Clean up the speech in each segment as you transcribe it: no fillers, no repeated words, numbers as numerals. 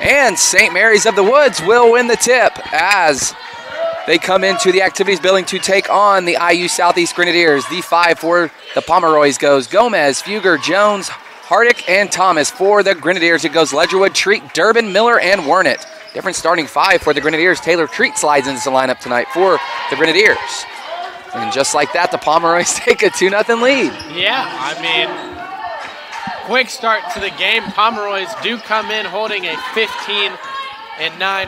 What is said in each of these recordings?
And St. Mary's of the Woods will win the tip as they come into the activities building to take on the IU Southeast Grenadiers. The 5 for the Pomeroys goes Gomez, Fugger, Jones, Hardick, and Thomas. For the Grenadiers, it goes Ledgerwood, Treat, Durbin, Miller, and Wernitt. Different starting 5 for the Grenadiers. Taylor Treat slides into the lineup tonight for the Grenadiers. And just like that, the Pomeroys take a 2-0 lead. Yeah, I mean, quick start to the game. Pomeroys do come in holding a 15-9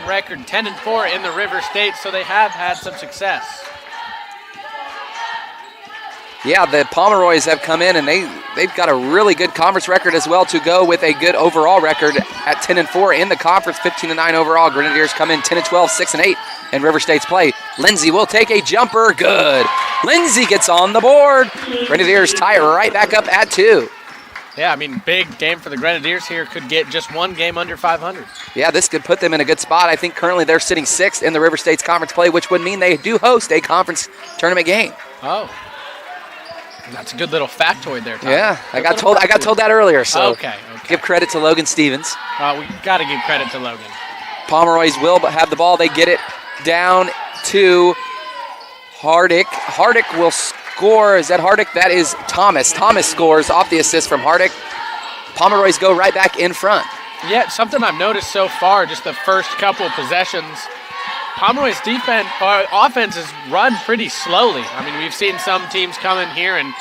record, 10-4 in the River State, so they have had some success. Yeah, the Pomeroys have come in and they've got a really good conference record as well to go with a good overall record at 10-4 in the conference, 15-9 overall. Grenadiers come in 10-12, 6-8 in River State's play. Lindsay will take a jumper, good. Lindsay gets on the board. Grenadiers tie it right back up at 2. Yeah, I mean, big game for the Grenadiers here. Could get just one game under 500. Yeah, this could put them in a good spot. I think currently they're sitting 6th in the River State's conference play, which would mean they do host a conference tournament game. Oh. That's a good little factoid there, Tom. Yeah, I got told that earlier, so okay. Give credit to Logan Stevens. We got to give credit to Logan. Pomeroys will have the ball. They get it down to Hardick. Hardick will score. Is that Hardick? That is Thomas. Thomas scores off the assist from Hardick. Pomeroys go right back in front. Yeah, something I've noticed so far, just the first couple possessions, Pomeroy's offense is run pretty slowly. I mean, we've seen some teams come in here and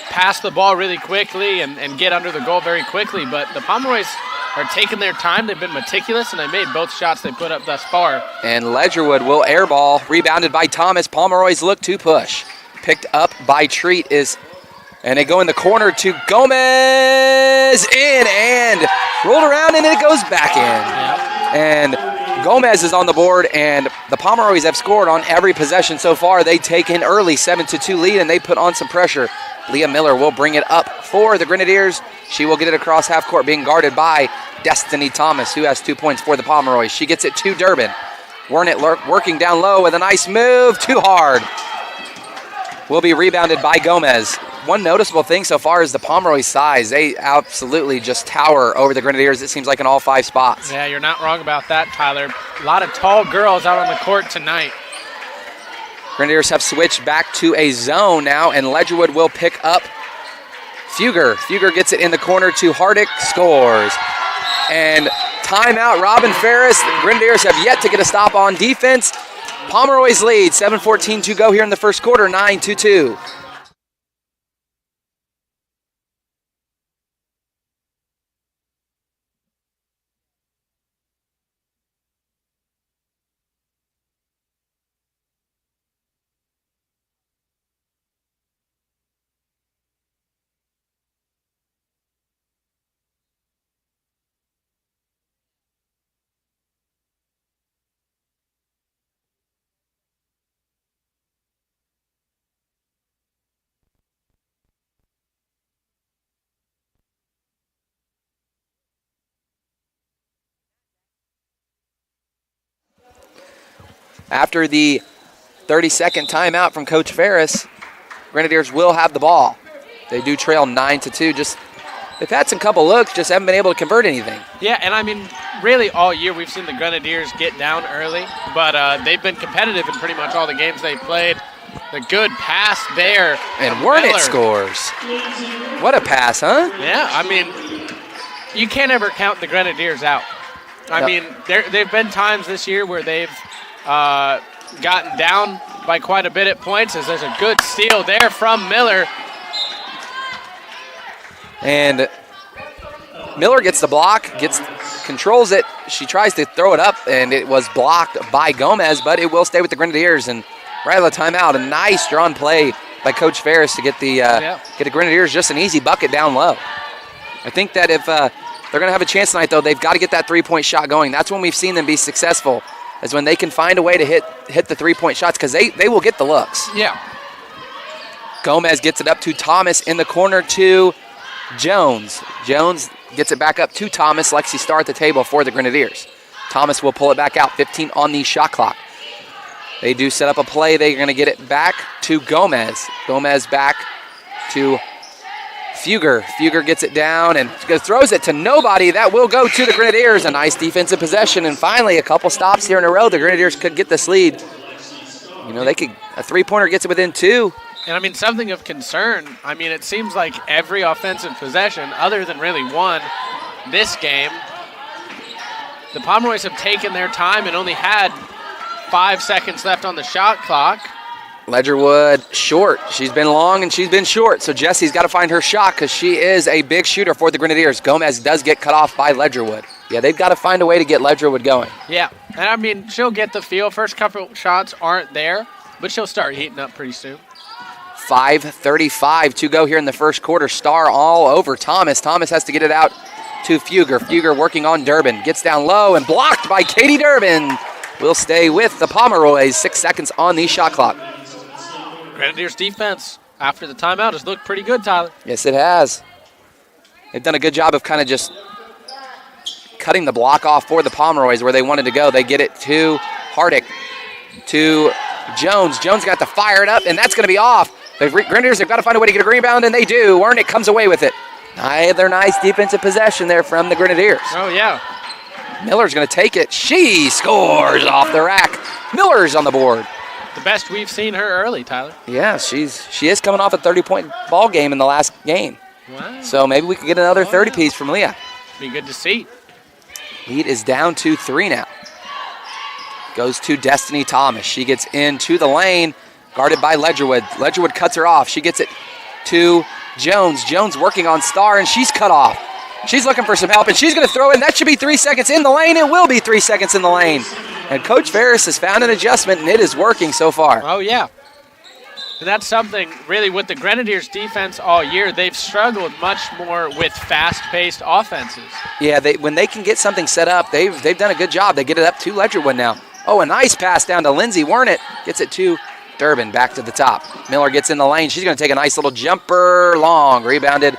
pass the ball really quickly and get under the goal very quickly, but the Pomeroys are taking their time. They've been meticulous, and they made both shots they put up thus far. And Ledgerwood will airball, rebounded by Thomas. Pomeroys look to push. Picked up by Treat and they go in the corner to Gomez, in and rolled around, and it goes back in. Yeah. And Gomez is on the board, and the Pomeroys have scored on every possession so far. They take an early 7-2 lead, and they put on some pressure. Leah Miller will bring it up for the Grenadiers. She will get it across half court, being guarded by Destiny Thomas, who has 2 points for the Pomeroys. She gets it to Durbin. Wernitt working down low with a nice move, too hard. Will be rebounded by Gomez. One noticeable thing so far is the Pomeroy size. They absolutely just tower over the Grenadiers, it seems like, in all 5 spots. Yeah, you're not wrong about that, Tyler. A lot of tall girls out on the court tonight. Grenadiers have switched back to a zone now, and Ledgerwood will pick up Fugger. Fugger gets it in the corner to Hardick, scores. And timeout, Robin Ferris. The Grenadiers have yet to get a stop on defense. Pomeroys lead, 7:14 to go here in the first quarter, 9-2. After the 30-second timeout from Coach Ferris, Grenadiers will have the ball. They do trail 9-2. They've had some couple looks, just haven't been able to convert anything. Yeah, and I mean, really all year we've seen the Grenadiers get down early, but they've been competitive in pretty much all the games they played. The good pass there. And Wernitt scores. What a pass, huh? Yeah, I mean, you can't ever count the Grenadiers out. I mean, there've been times this year where they've gotten down by quite a bit at points, as there's a good steal there from Miller. And Miller gets the block, controls it. She tries to throw it up, and it was blocked by Gomez, but it will stay with the Grenadiers. And right out of the timeout, a nice drawn play by Coach Ferris to get the Grenadiers just an easy bucket down low. I think that if they're going to have a chance tonight, though, they've got to get that three-point shot going. That's when we've seen them be successful, is when they can find a way to hit the three-point shots, because they will get the looks. Yeah. Gomez gets it up to Thomas in the corner to Jones. Jones gets it back up to Thomas. Lexi Starr at the table for the Grenadiers. Thomas will pull it back out, 15 on the shot clock. They do set up a play. They're going to get it back to Gomez. Gomez back to Fugger gets it down and throws it to nobody. That will go to the Grenadiers. A nice defensive possession. And finally, a couple stops here in a row. The Grenadiers could get this lead. You know, a three-pointer gets it within 2. And, I mean, something of concern, I mean, it seems like every offensive possession, other than really one this game, the Pomeroys have taken their time and only had 5 seconds left on the shot clock. Ledgerwood short. She's been long and she's been short, so Jessie's got to find her shot because she is a big shooter for the Grenadiers. Gomez does get cut off by Ledgerwood. Yeah, they've got to find a way to get Ledgerwood going. Yeah, and I mean, she'll get the feel. First couple shots aren't there, but she'll start heating up pretty soon. 5:35 to go here in the first quarter. Star all over Thomas. Thomas has to get it out to Fugger. Fugger working on Durbin. Gets down low and blocked by Katie Durbin. Will stay with the Pomeroys. 6 seconds on the shot clock. Grenadiers defense after the timeout has looked pretty good, Tyler. Yes, it has. They've done a good job of kind of just cutting the block off for the Pomeroys where they wanted to go. They get it to Hardick, to Jones. Jones got to fire it up, and that's going to be off. The Grenadiers have got to find a way to get a rebound, and they do. Wernick comes away with it. Another nice defensive possession there from the Grenadiers. Oh, yeah. Miller's going to take it. She scores off the rack. Miller's on the board. The best we've seen her early, Tyler. Yeah, she is coming off a 30-point ball game in the last game. Wow. So maybe we could get another 30-piece from Leah. Be good to see. Lead is down to 3 now. Goes to Destiny Thomas. She gets into the lane, guarded by Ledgerwood. Ledgerwood cuts her off. She gets it to Jones. Jones working on Star, and she's cut off. She's looking for some help, and she's going to throw it, and that should be 3 seconds in the lane. It will be 3 seconds in the lane. And Coach Ferris has found an adjustment, and it is working so far. Oh, yeah. And that's something, really, with the Grenadiers' defense all year, they've struggled much more with fast-paced offenses. Yeah, when they can get something set up, they've done a good job. They get it up to Ledgerwood now. Oh, a nice pass down to Lindsay Wernick. Gets it to Durbin, back to the top. Miller gets in the lane. She's going to take a nice little jumper long. Rebounded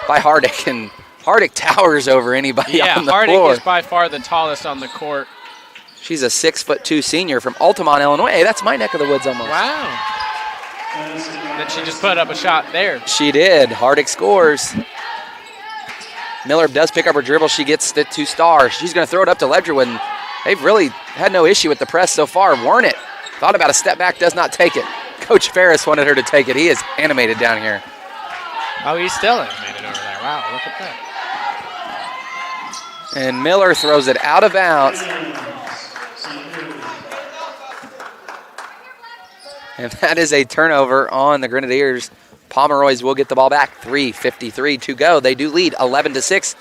by Hardick, and Hardick towers over anybody on the Hardick floor. is by far the tallest on the court. She's a 6'2" senior from Altamont, Illinois. Hey, that's my neck of the woods almost. Wow. And then she just put up a shot there. She did. Hardick scores. Miller does pick up her dribble. She gets it to Star. She's going to throw it up to Ledgerwood. And they've really had no issue with the press so far. Wernick thought about a step back, does not take it. Coach Ferris wanted her to take it. He is animated down here. Oh, he's still animated over there. Wow, look at that. And Miller throws it out of bounds. And that is a turnover on the Grenadiers. Pomeroys will get the ball back. 3:53 to go. They do lead 11-6.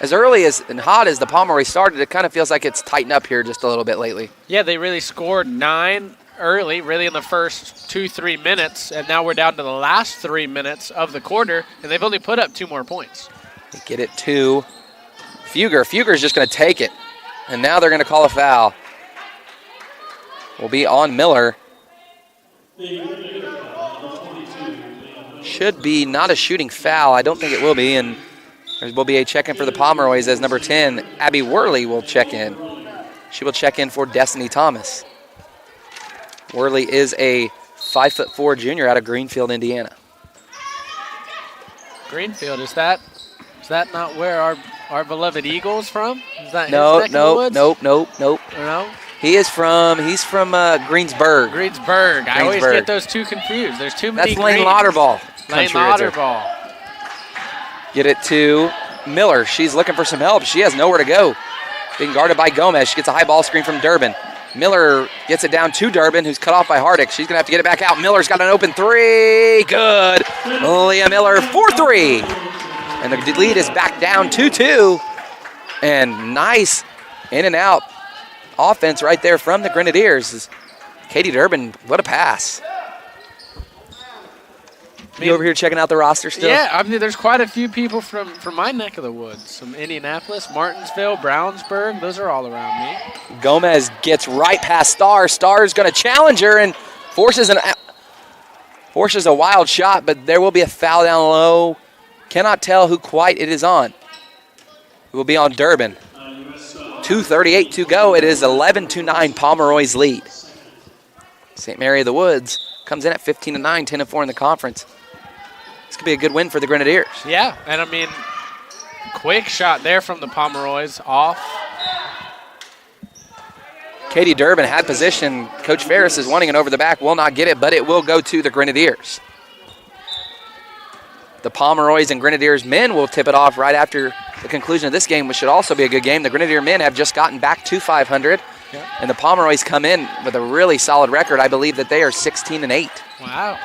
As early as and hot as the Pomeroys started, it kind of feels like it's tightened up here just a little bit lately. Yeah, they really scored 9 early, really in the first 2-3 minutes, and now we're down to the last 3 minutes of the quarter, and they've only put up 2 more points. They get it to Fugger. Fugger's just going to take it, and now they're going to call a foul. Will be on Miller. Should be not a shooting foul. I don't think it will be, and there will be a check-in for the Pomeroys as number 10, Abby Worley, will check in. She will check in for Destiny Thomas. Worley is a 5'4" junior out of Greenfield, Indiana. Greenfield, is that not where our beloved Eagle's from? Is that No, his neck of the woods? nope. No? He's from Greensburg. Greensburg. I always get those two confused. There's too many That's Lane Greens. Lauterball. Lane country right there. Lauterball. Get it to Miller. She's looking for some help. She has nowhere to go. Being guarded by Gomez. She gets a high ball screen from Durbin. Miller gets it down to Durbin, who's cut off by Hardick. She's going to have to get it back out. Miller's got an open 3. Good. Leah Miller, 4-3. And the lead is back down 2-2. And nice in and out offense right there from the Grenadiers. Katie Durbin, what a pass. You over here checking out the roster still? Yeah, I mean, there's quite a few people from my neck of the woods. Some Indianapolis, Martinsville, Brownsburg. Those are all around me. Gomez gets right past Star. Star's going to challenge her and forces a wild shot, but there will be a foul down low. Cannot tell who quite it is on. It will be on Durbin. 2:38 to go. It is 11-9 Pomeroy's lead. St. Mary of the Woods comes in at 15-9, 10-4 in the conference. This could be a good win for the Grenadiers. Yeah, and I mean, quick shot there from the Pomeroys off. Katie Durbin had position. Coach Ferris is wanting it over the back, will not get it, but it will go to the Grenadiers. The Pomeroys and Grenadiers men will tip it off right after the conclusion of this game, which should also be a good game. The Grenadier men have just gotten back to 500, and the Pomeroys come in with a really solid record. I believe that they are 16-8. Wow.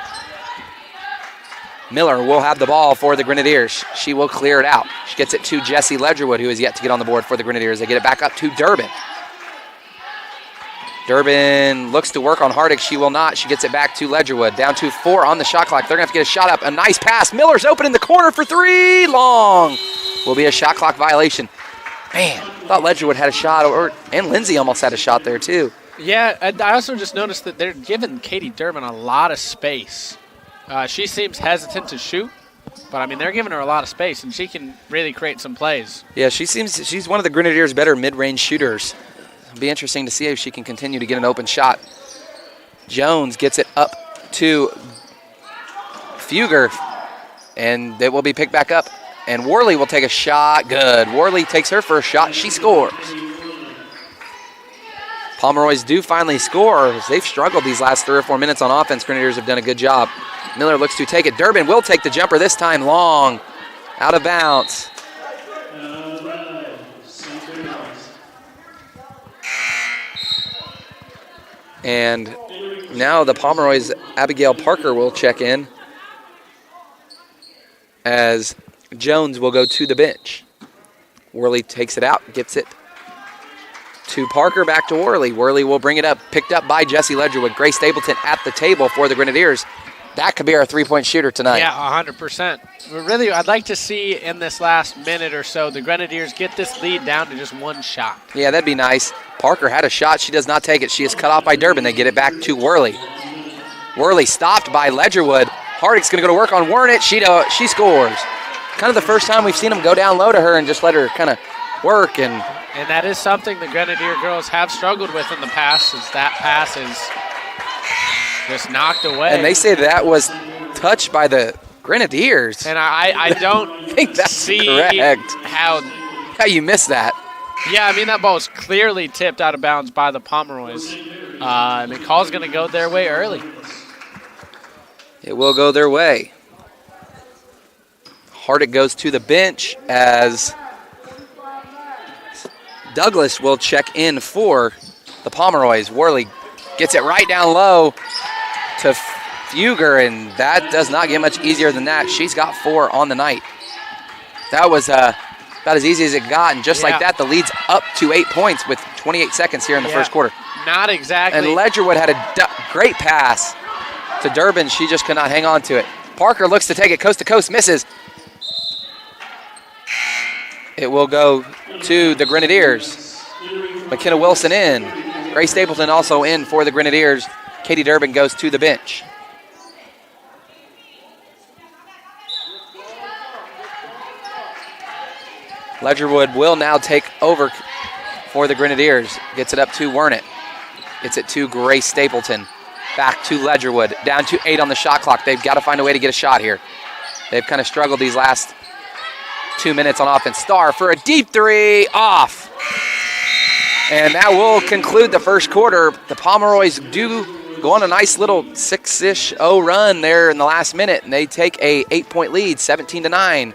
Miller will have the ball for the Grenadiers. She will clear it out. She gets it to Jessie Ledgerwood, who is yet to get on the board for the Grenadiers. They get it back up to Durbin. Durbin looks to work on Hardick. She will not. She gets it back to Ledgerwood. Down to 4 on the shot clock. They're going to have to get a shot up. A nice pass. Miller's open in the corner for 3. Long. Will be a shot clock violation. Man, I thought Ledgerwood had a shot, and Lindsay almost had a shot there too. Yeah, and I also just noticed that they're giving Katie Durbin a lot of space. She seems hesitant to shoot, but I mean, they're giving her a lot of space, and she can really create some plays. Yeah, she's one of the Grenadiers' better mid-range shooters. It'll be interesting to see if she can continue to get an open shot. Jones gets it up to Fugger, and it will be picked back up. And Worley will take a shot. Good. Worley takes her first shot. She scores. Pomeroys do finally score. They've struggled these last 3 or 4 minutes on offense. Grenadiers have done a good job. Miller looks to take it. Durbin will take the jumper this time. Long. Out of bounds. And now the Pomeroys' Abigail Parker will check in as Jones will go to the bench. Worley takes it out, gets it to Parker, back to Worley. Worley will bring it up, picked up by Jessie Ledgerwood. Grace Stapleton at the table for the Grenadiers. That could be our three-point shooter tonight. Yeah, 100%. But really, I'd like to see in this last minute or so the Grenadiers get this lead down to just 1 shot. Yeah, that'd be nice. Parker had a shot. She does not take it. She is cut off by Durbin. They get it back to Worley. Worley stopped by Ledgerwood. Hardick's going to go to work on Wernick. She scores. Kind of the first time we've seen them go down low to her and just let her kind of work. And that is something the Grenadier girls have struggled with in the past, is that pass is just knocked away. And they say that was touched by the Grenadiers. And I don't think that's see correct. How you missed that. Yeah, I mean, that ball was clearly tipped out of bounds by the Pomeroys. And the call's going to go their way early. It will go their way. Hardick goes to the bench as Douglas will check in for the Pomeroys. Worley gets it right down low to Fugger, and that does not get much easier than that. She's got 4 on the night. That was about as easy as it got, and just like that, the lead's up to 8 points with 28 seconds here in the first quarter. Not exactly. And Ledgerwood had a great pass to Durbin. She just could not hang on to it. Parker looks to take it coast to coast, misses. It will go to the Grenadiers. McKenna Wilson in. Grace Stapleton also in for the Grenadiers. Katie Durbin goes to the bench. Ledgerwood will now take over for the Grenadiers. Gets it up to Wernick. Gets it to Grace Stapleton. Back to Ledgerwood. Down to 8 on the shot clock. They've got to find a way to get a shot here. They've kind of struggled these last 2 minutes on offense. Starr for a deep 3. Off. And that will conclude the first quarter. The Pomeroys do go on a nice little 6-ish-0 run there in the last minute, and they take a 8-point lead, 17-9.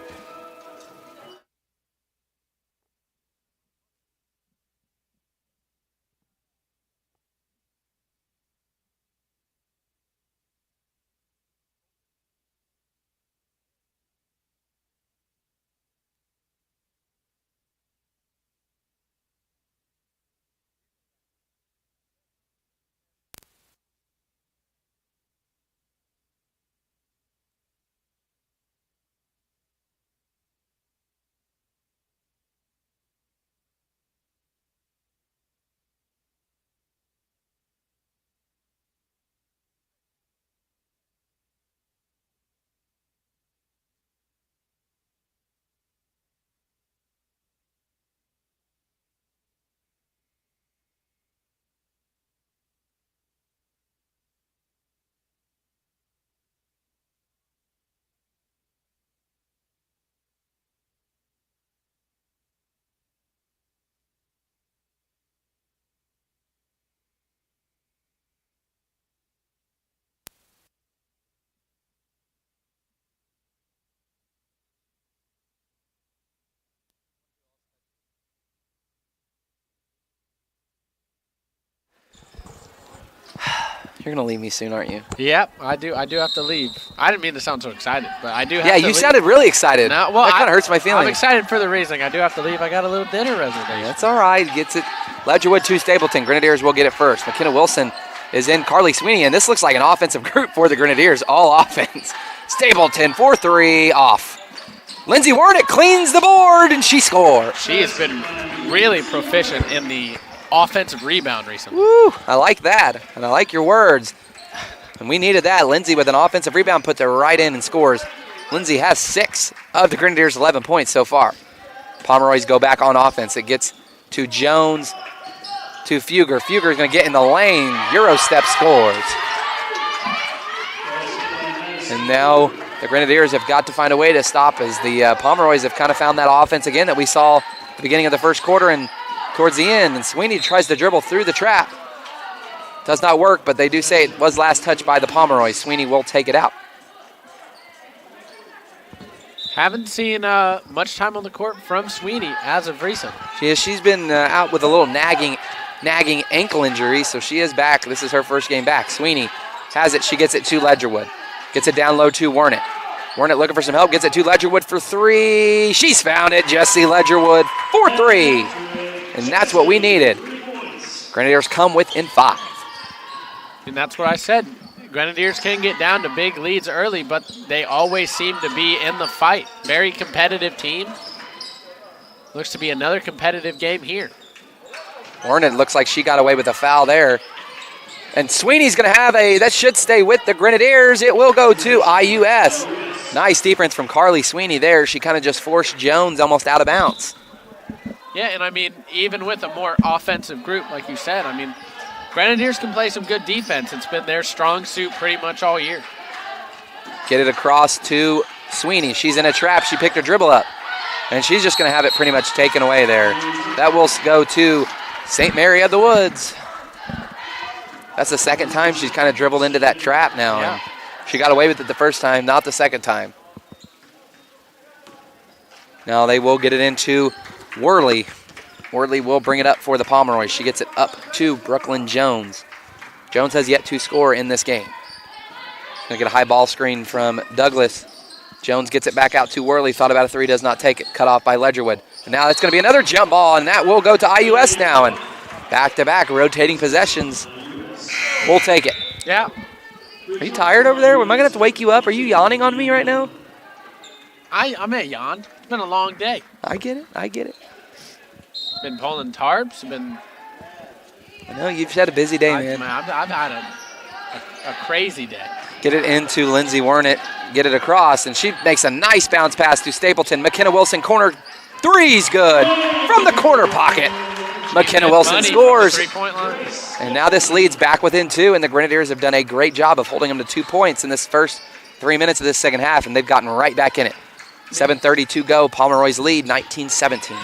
You're going to leave me soon, aren't you? Yep, I do. I do have to leave. I didn't mean to sound so excited, but I do have to Yeah, you leave. sounded really excited. No, well, that kind of hurts my feelings. I'm excited for the reason. I do have to leave. I got a little dinner reservation. That's all right. Gets it. Ledgerwood to Stapleton. Grenadiers will get it first. McKenna Wilson is in. Carly Sweeney, and this looks like an offensive group for the Grenadiers. All offense. Stapleton 4-3 off. Lindsay Wernick cleans the board, and she scores. She has been really proficient in the offensive rebound recently. Woo! I like that, and I like your words. And we needed that. Lindsay with an offensive rebound puts it right in and scores. Lindsay has 6 of the Grenadiers' 11 points so far. Pomeroys go back on offense. It gets to Jones, to Fugger. Fugger is going to get in the lane. Eurostep scores. And now the Grenadiers have got to find a way to stop as the Pomeroys have kind of found that offense again that we saw at the beginning of the first quarter and towards the end. And Sweeney tries to dribble through the trap. Does not work, but they do say it was last touched by the Pomeroys. Sweeney will take it out. Haven't seen much time on the court from Sweeney as of recent. She's been out with a little nagging ankle injury, so she is back. This is her first game back. Sweeney has it. She gets it to Ledgerwood. Gets it down low to Wernick. Wernick looking for some help. Gets it to Ledgerwood for 3. She's found it. Jesse Ledgerwood for 3. And that's what we needed. Grenadiers come within 5. And that's what I said. Grenadiers can get down to big leads early, but they always seem to be in the fight. Very competitive team. Looks to be another competitive game here. Wernick looks like she got away with a foul there. And Sweeney's going to have that should stay with the Grenadiers. It will go to IUS. Nice defense from Carly Sweeney there. She kind of just forced Jones almost out of bounds. Yeah, and I mean, even with a more offensive group, like you said, I mean, Grenadiers can play some good defense. It's been their strong suit pretty much all year. Get it across to Sweeney. She's in a trap. She picked her dribble up. And she's just going to have it pretty much taken away there. That will go to St. Mary of the Woods. That's the second time she's kind of dribbled into that trap now. Yeah. And she got away with it the first time, not the second time. Now they will get it into Worley. Worley will bring it up for the Pomeroys. She gets it up to Brooklyn Jones. Jones has yet to score in this game. Gonna get a high ball screen from Douglas. Jones gets it back out to Worley. Thought about a 3, does not take it. Cut off by Ledgerwood. And now it's gonna be another jump ball, and that will go to IUS now. And back-to-back rotating possessions. We'll take it. Yeah. Are you tired over there? Am I gonna have to wake you up? Are you yawning on me right now? I'm at yawn. It's been a long day. I get it. I get it. Been pulling tarps. Been. I know you've had a busy day, man. I've had a crazy day. Get it into Lindsay Wernick. Get it across, and she makes a nice bounce pass to Stapleton. McKenna Wilson corner 3's good from the corner pocket. McKenna Wilson scores. Three-point line. And now this leads back within 2, and the Grenadiers have done a great job of holding them to 2 points in this first 3 minutes of this second half, and they've gotten right back in it. 7:30 to go. Pomeroys lead 19-17.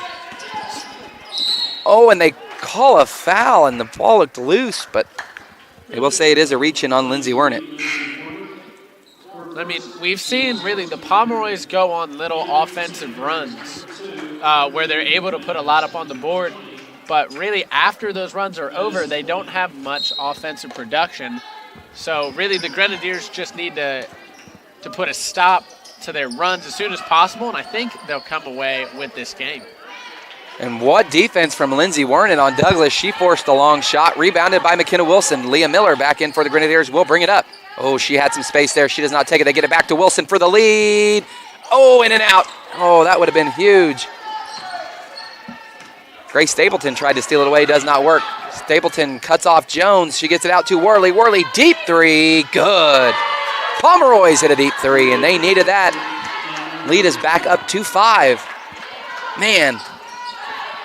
Oh, and they call a foul, and the ball looked loose, but they will say it is a reach-in on Lindsay Wernick. I mean, we've seen really the Pomeroys go on little offensive runs where they're able to put a lot up on the board, but really after those runs are over, they don't have much offensive production. So really the Grenadiers just need to put a stop to their runs as soon as possible, and I think they'll come away with this game. And what defense from Lindsay Wernick on Douglas. She forced a long shot, rebounded by McKenna Wilson. Leah Miller back in for the Grenadiers will bring it up. Oh, she had some space there. She does not take it. They get it back to Wilson for the lead. Oh, in and out. Oh, that would have been huge. Grace Stapleton tried to steal it away. Does not work. Stapleton cuts off Jones. She gets it out to Worley. Worley, deep 3. Good. Pomeroys hit a deep 3, and they needed that. Lead is back up to 5. Man,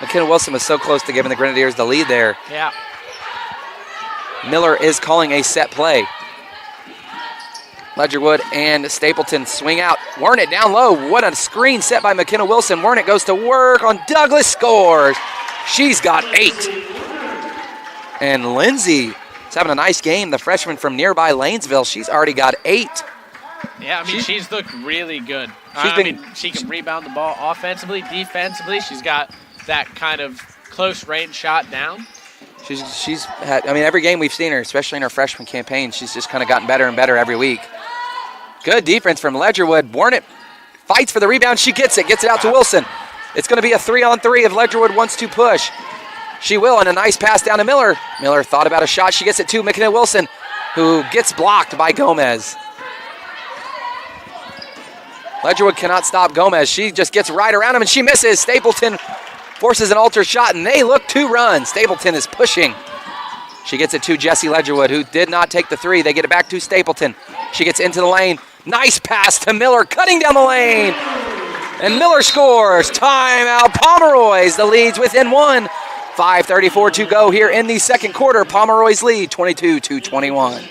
McKenna Wilson was so close to giving the Grenadiers the lead there. Yeah. Miller is calling a set play. Ledgerwood and Stapleton swing out. Wernick down low. What a screen set by McKenna Wilson. Wernick goes to work on Douglas, scores. She's got 8. And Lindsay is having a nice game. The freshman from nearby Lanesville, she's already got 8. Yeah, I mean, she's looked really good. She can rebound the ball offensively, defensively. She's got that kind of close range shot down. She's had, I mean, every game we've seen her, especially in her freshman campaign, she's just kind of gotten better and better every week. Good defense from Ledgerwood. Warnick fights for the rebound. She gets it out to Wilson. It's going to be a 3-on-3 if Ledgerwood wants to push. She will, and a nice pass down to Miller. Miller thought about a shot. She gets it to McKenna Wilson, who gets blocked by Gomez. Ledgerwood cannot stop Gomez. She just gets right around him, and she misses. Stapleton forces an alter shot, and they look to run. Stapleton is pushing. She gets it to Jessie Ledgerwood, who did not take the three. They get it back to Stapleton. She gets into the lane. Nice pass to Miller, cutting down the lane. And Miller scores. Timeout, Pomeroy's. The lead's within one. 5:34 to go here in the second quarter. Pomeroy's lead, 22-21.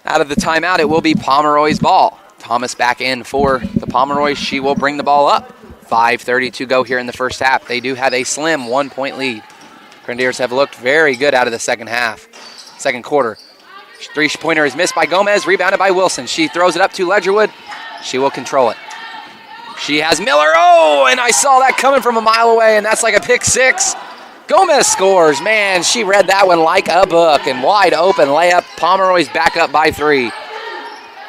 Out of the timeout, it will be Pomeroy's ball. Thomas back in for the Pomeroys. She will bring the ball up. 5:30 to go here in the first half. They do have a slim 1-point lead. Grenadiers have looked very good out of the second quarter. Three-pointer is missed by Gomez, rebounded by Wilson. She throws it up to Ledgerwood. She will control it. She has Miller. Oh, and I saw that coming from a mile away, and that's like a pick six. Gomez scores. Man, she read that one like a book, and wide open layup. Pomeroy's back up by 3.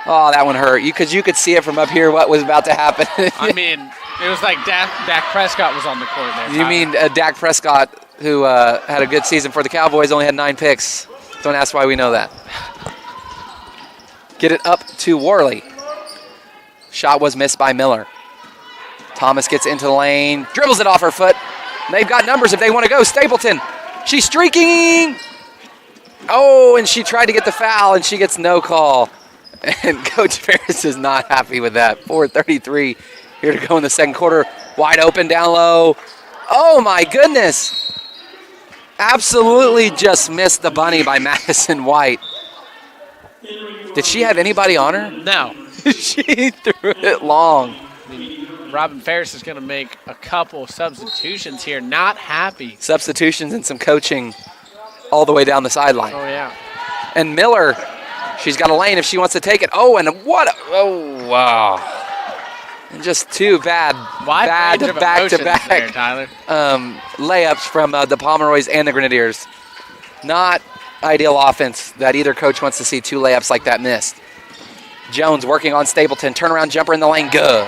Oh, that one hurt. You could see it from up here what was about to happen. I mean, it was like Dak Prescott was on the court there. You mean Dak Prescott, who had a good season for the Cowboys, only had 9 picks. Don't ask why we know that. Get it up to Worley. Shot was missed by Miller. Thomas gets into the lane, dribbles it off her foot. They've got numbers if they want to go. Stapleton, she's streaking. Oh, and she tried to get the foul, and she gets no call. And Coach Ferris is not happy with that. 4:33 here to go in the second quarter. Wide open down low. Oh, my goodness. Absolutely just missed the bunny by Madison White. Did she have anybody on her? No. She threw it long. Robin Ferris is going to make a couple substitutions here. Not happy. Substitutions and some coaching all the way down the sideline. Oh, yeah. And Miller, she's got a lane if she wants to take it. Oh, and oh, wow. And just two bad back-to-back there, Tyler. Layups from the Pomeroys and the Grenadiers. Not ideal offense that either coach wants to see 2 layups like that missed. Jones working on Stapleton. Turnaround jumper in the lane. Good.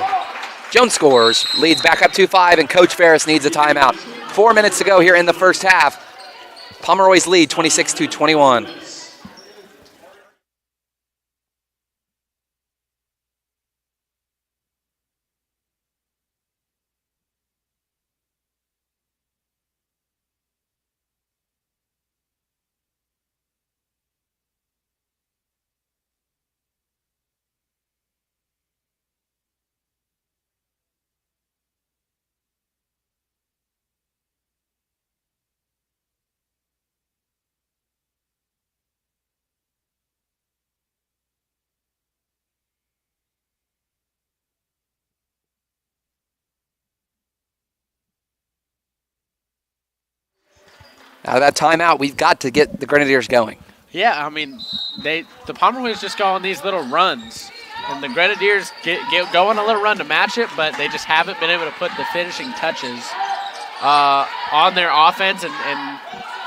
Jones scores, leads back up 2-5, and Coach Ferris needs a timeout. 4 minutes to go here in the first half. Pomeroy's lead, 26-21. Out of that timeout, we've got to get the Grenadiers going. Yeah, I mean, the Pomeroys just go on these little runs, and the Grenadiers go on a little run to match it, but they just haven't been able to put the finishing touches on their offense and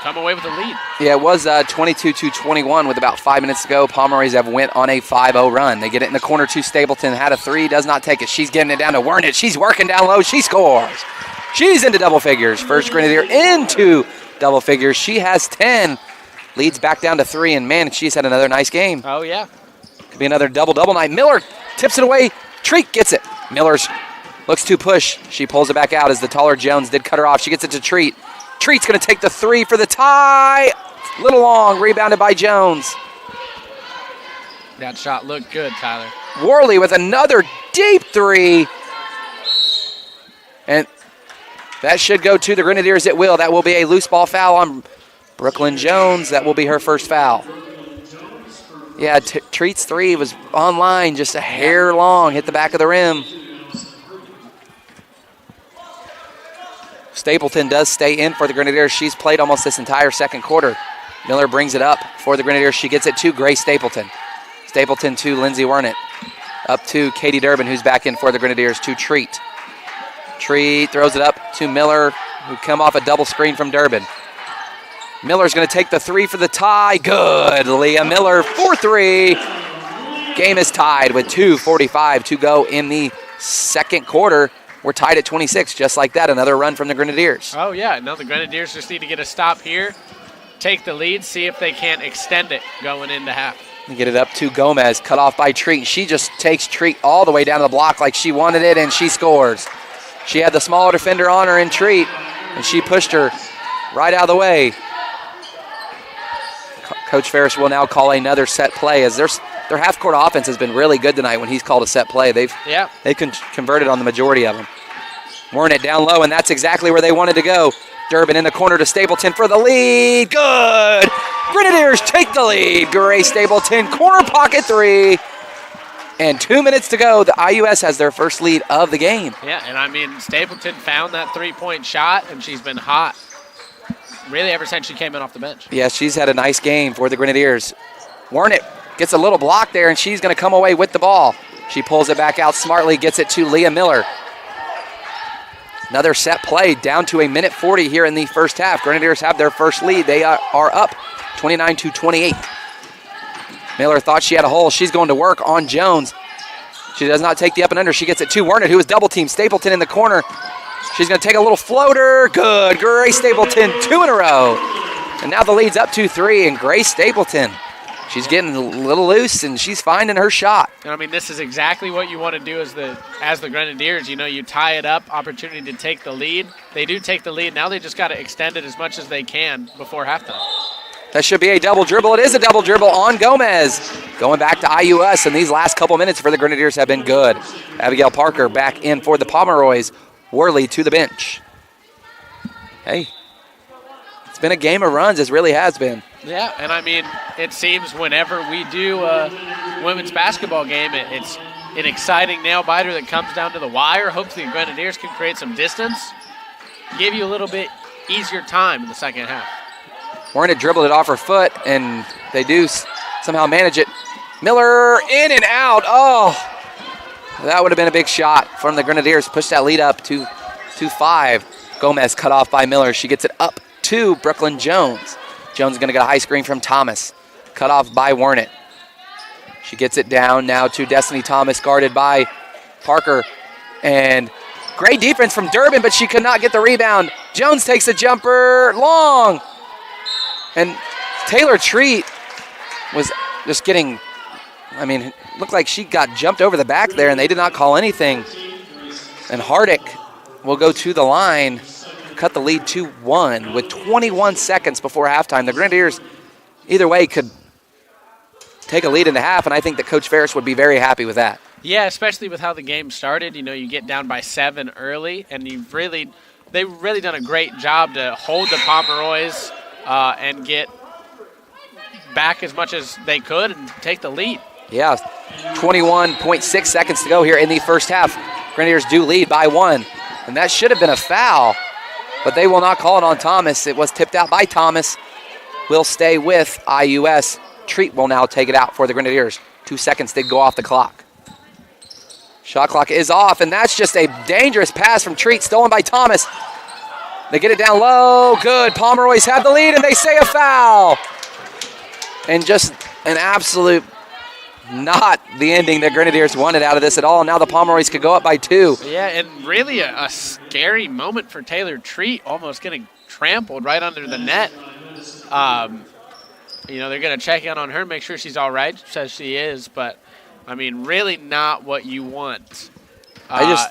come away with a lead. Yeah, it was 22-21 with about 5 minutes to go. Pomeroy's have went on a 5-0 run. They get it in the corner to Stapleton. Had a three, does not take it. She's getting it down to Wernick. She's working down low. She scores. She's into double figures. First Grenadier into double figures. She has 10. Leads back down to 3, and man, she's had another nice game. Oh, yeah. Could be another double-double night. Miller tips it away. Treat gets it. Miller's looks to push. She pulls it back out as the taller Jones did cut her off. She gets it to Treat. Treat's going to take the three for the tie. Little long, rebounded by Jones. That shot looked good, Tyler. Worley with another deep three. And that should go to the Grenadiers at will. That will be a loose ball foul on Brooklyn Jones. That will be her first foul. Yeah, Treat's three was online, just a hair long, hit the back of the rim. Stapleton does stay in for the Grenadiers. She's played almost this entire second quarter. Miller brings it up for the Grenadiers. She gets it to Grace Stapleton. Stapleton to Lindsay Wernick. Up to Katie Durbin, who's back in for the Grenadiers, to Treat. Treat throws it up to Miller, who come off a double screen from Durbin. Miller's going to take the three for the tie. Good. Leah Miller, 4-3. Game is tied with 2:45 to go in the second quarter. We're tied at 26, just like that. Another run from the Grenadiers. Oh, yeah. Now the Grenadiers just need to get a stop here, take the lead, see if they can't extend it going into half. Get it up to Gomez, cut off by Treat. She just takes Treat all the way down to the block like she wanted it, and she scores. She had the smaller defender on her in Treat, and she pushed her right out of the way. Coach Ferris will now call another set play as their half-court offense has been really good tonight when he's called a set play. They've converted on the majority of them. Wernick down low, and that's exactly where they wanted to go. Durbin in the corner to Stapleton for the lead. Good! Grenadiers take the lead. Grace Stapleton, corner pocket three. And 2 minutes to go. The IUS has their first lead of the game. Yeah, and I mean, Stapleton found that three-point shot, and she's been hot really ever since she came in off the bench. Yeah, she's had a nice game for the Grenadiers. Wernick gets a little block there, and she's going to come away with the ball. She pulls it back out smartly, gets it to Leah Miller. Another set play down to 1:40 here in the first half. Grenadiers have their first lead. They are up 29-28. Miller thought she had a hole. She's going to work on Jones. She does not take the up and under. She gets it to Wernick, who is double teamed. Stapleton in the corner. She's going to take a little floater. Good. Grace Stapleton, 2 in a row. And now the lead's up 2-3, and Grace Stapleton, she's getting a little loose, and she's finding her shot. And I mean, this is exactly what you want to do as the Grenadiers. You know, you tie it up, opportunity to take the lead. They do take the lead. Now they just got to extend it as much as they can before halftime. That should be a double dribble. It is a double dribble on Gomez. Going back to IUS, and these last couple minutes for the Grenadiers have been good. Abigail Parker back in for the Pomeroys. Worley to the bench. Hey, it's been a game of runs. It really has been. Yeah, and I mean, it seems whenever we do a women's basketball game, it's an exciting nail-biter that comes down to the wire. Hopefully the Grenadiers can create some distance, give you a little bit easier time in the second half. Wernick dribbled it off her foot, and they do somehow manage it. Miller in and out. Oh, that would have been a big shot from the Grenadiers. Push that lead up to 5. Gomez cut off by Miller. She gets it up to Brooklyn Jones. Jones is going to get a high screen from Thomas. Cut off by Wernick. She gets it down now to Destiny Thomas, guarded by Parker. And great defense from Durbin, but she could not get the rebound. Jones takes a jumper long. And Taylor Treat was just getting, I mean, looked like she got jumped over the back there, and they did not call anything. And Hardick will go to the line, cut the lead to 1 with 21 seconds before halftime. The Grenadiers, either way, could take a lead in the half, and I think that Coach Ferris would be very happy with that. Yeah, especially with how the game started. You know, you get down by 7 early, and they've really done a great job to hold the Pomeroys and get back as much as they could and take the lead. Yeah, 21.6 seconds to go here in the first half. Grenadiers do lead by 1, and that should have been a foul, but they will not call it on Thomas. It was tipped out by Thomas. Will stay with IUS. Treat will now take it out for the Grenadiers. 2 seconds did go off the clock. Shot clock is off, and that's just a dangerous pass from Treat, stolen by Thomas. They get it down low. Good. Pomeroy's have the lead, and they say a foul. And just an absolute not the ending that Grenadiers wanted out of this at all. Now the Pomeroys could go up by 2. Yeah, and really a scary moment for Taylor Treat, almost getting trampled right under the net. They're going to check in on her, make sure she's all right. Says she is, but, I mean, really not what you want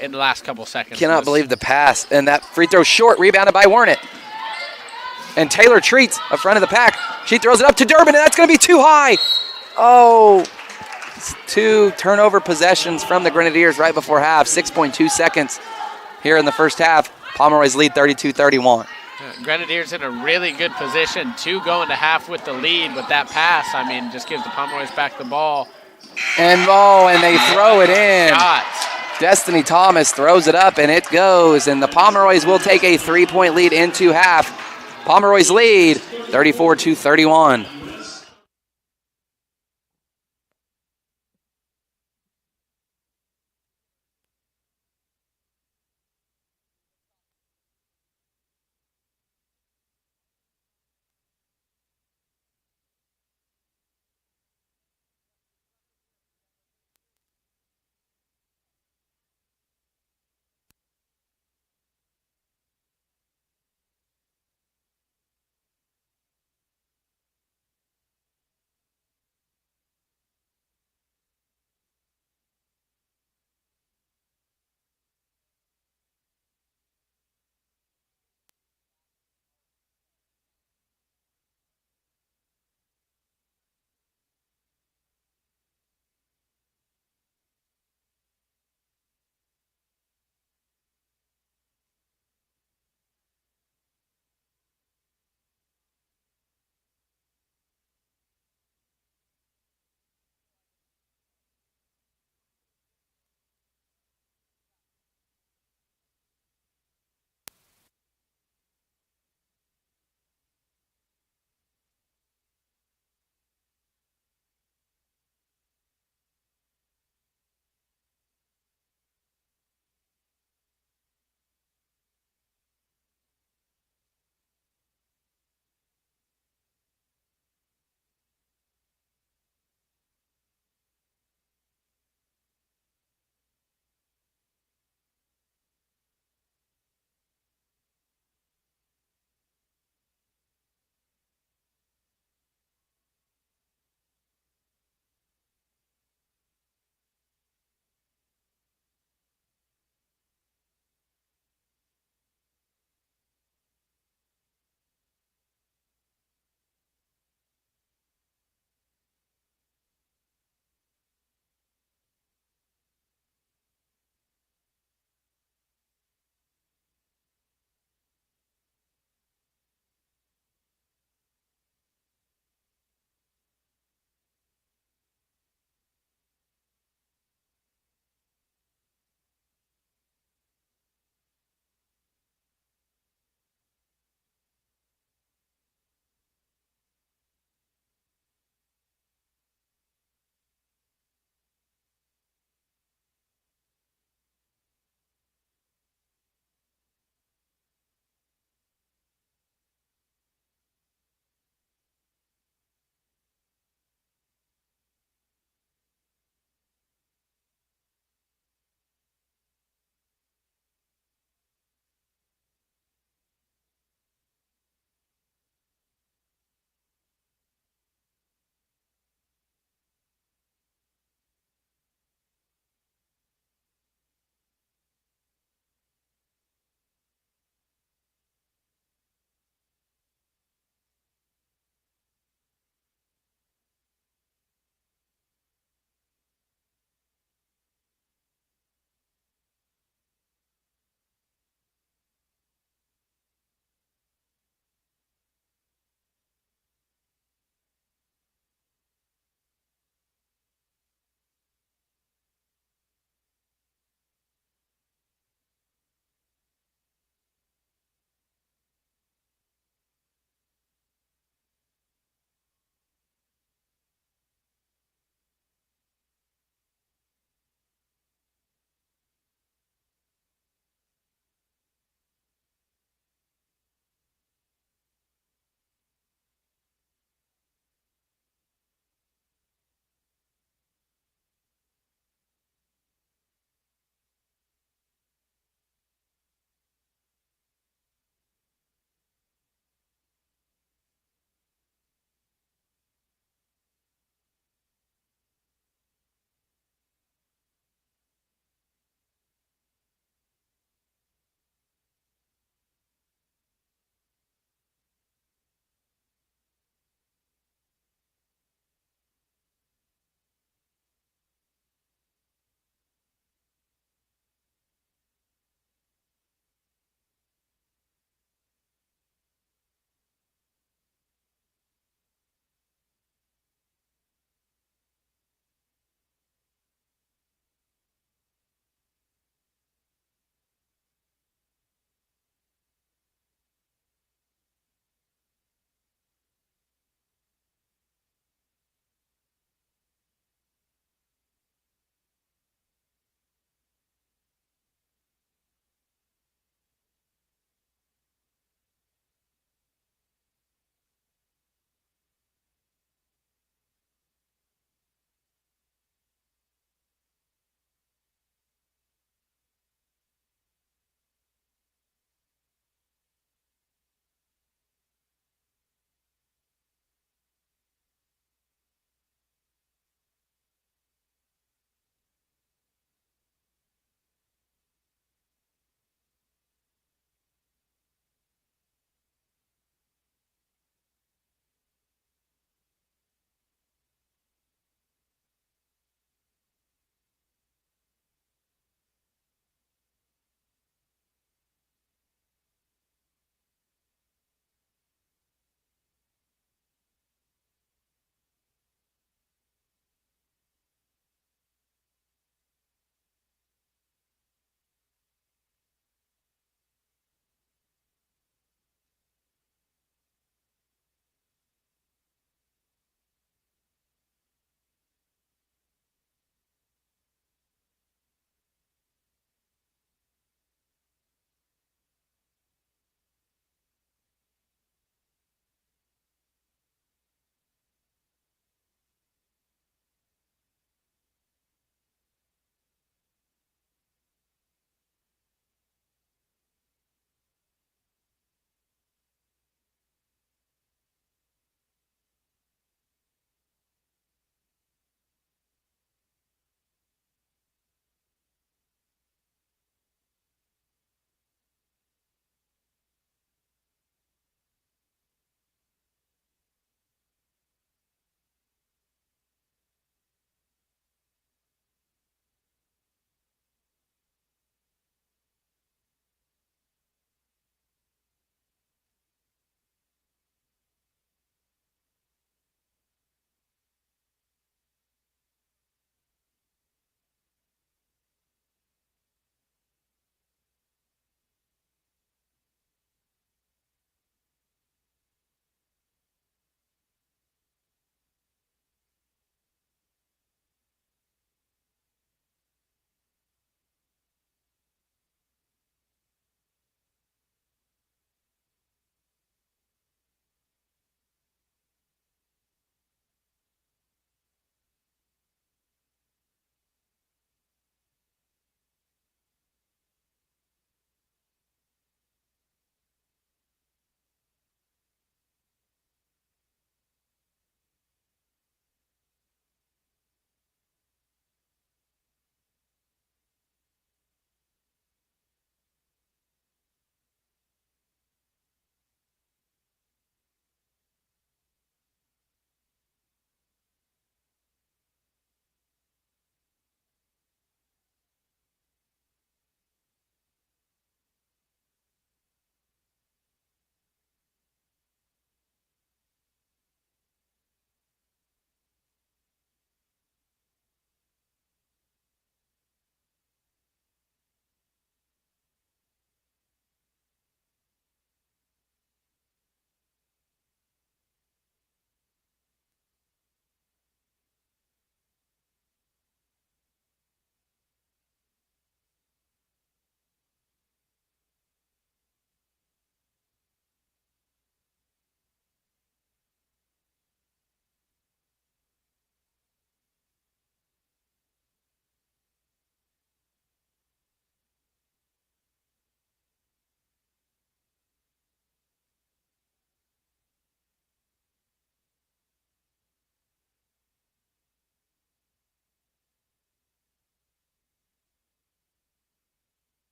in the last couple seconds. Cannot believe the pass. And that free throw short, rebounded by Wernick. And Taylor Treat, up front of the pack. She throws it up to Durbin, and that's going to be too high. Oh, 2 turnover possessions from the Grenadiers right before half. 6.2 seconds here in the first half. Pomeroy's lead 32-31. Grenadiers in a really good position to go into half with the lead, but that pass, I mean, just gives the Pomeroys back the ball. And they throw it in. Shots. Destiny Thomas throws it up, and it goes. And the Pomeroys will take a 3-point lead into half. Pomeroys lead 34-31.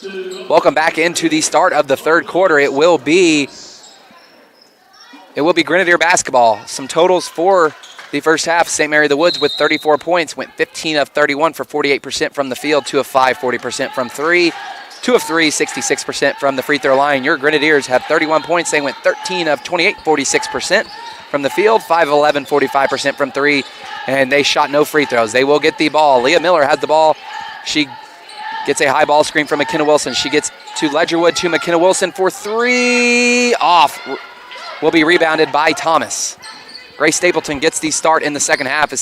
Welcome back into the start of the third quarter. It will be Grenadier basketball. Some totals for the first half. St. Mary of the Woods with 34 points, went 15 of 31 for 48% from the field, 2 of 5, 40% from 3, 2 of 3, 66% from the free throw line. Your Grenadiers have 31 points. They went 13 of 28, 46% from the field, 5 of 11, 45% from 3, and they shot no free throws. They will get the ball. Leah Miller has the ball. She gets a high ball screen from McKenna Wilson. She gets to Ledgerwood, to McKenna Wilson for 3. Off. Will be rebounded by Thomas. Grace Stapleton gets the start in the second half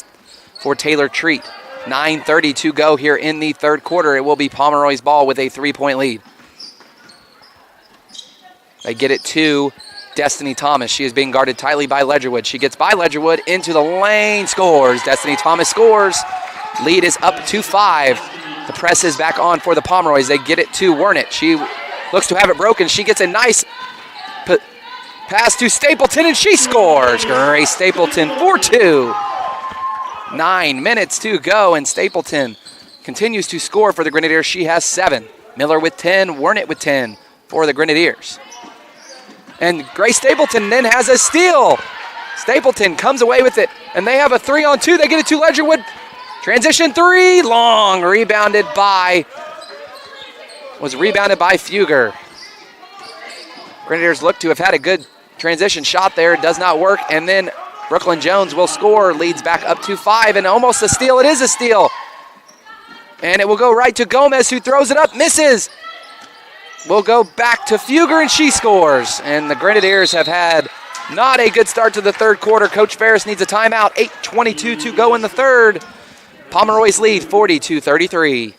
for Taylor Treat. 9:30 to go here in the third quarter. It will be Pomeroy's ball with a 3-point lead. They get it to Destiny Thomas. She is being guarded tightly by Ledgerwood. She gets by Ledgerwood into the lane, scores. Destiny Thomas scores. Lead is up to 5. The press is back on for the Pomeroys. They get it to Wernett. She looks to have it broken. She gets a nice pass to Stapleton, and she scores. Grace Stapleton for 2. 9 minutes to go, and Stapleton continues to score for the Grenadiers. She has 7. Miller with 10, Wernett with 10 for the Grenadiers. And Grace Stapleton then has a steal. Stapleton comes away with it, and they have a 3-on-2. They get it to Ledgerwood. Transition 3, long, rebounded by Fugger. Grenadiers look to have had a good transition shot there. It does not work, and then Brooklyn Jones will score, leads back up to 5, and almost a steal. It is a steal. And it will go right to Gomez, who throws it up, misses. Will go back to Fugger, and she scores. And the Grenadiers have had not a good start to the third quarter. Coach Ferris needs a timeout. 8:22 to go in the third. Pomeroy's lead 40-33.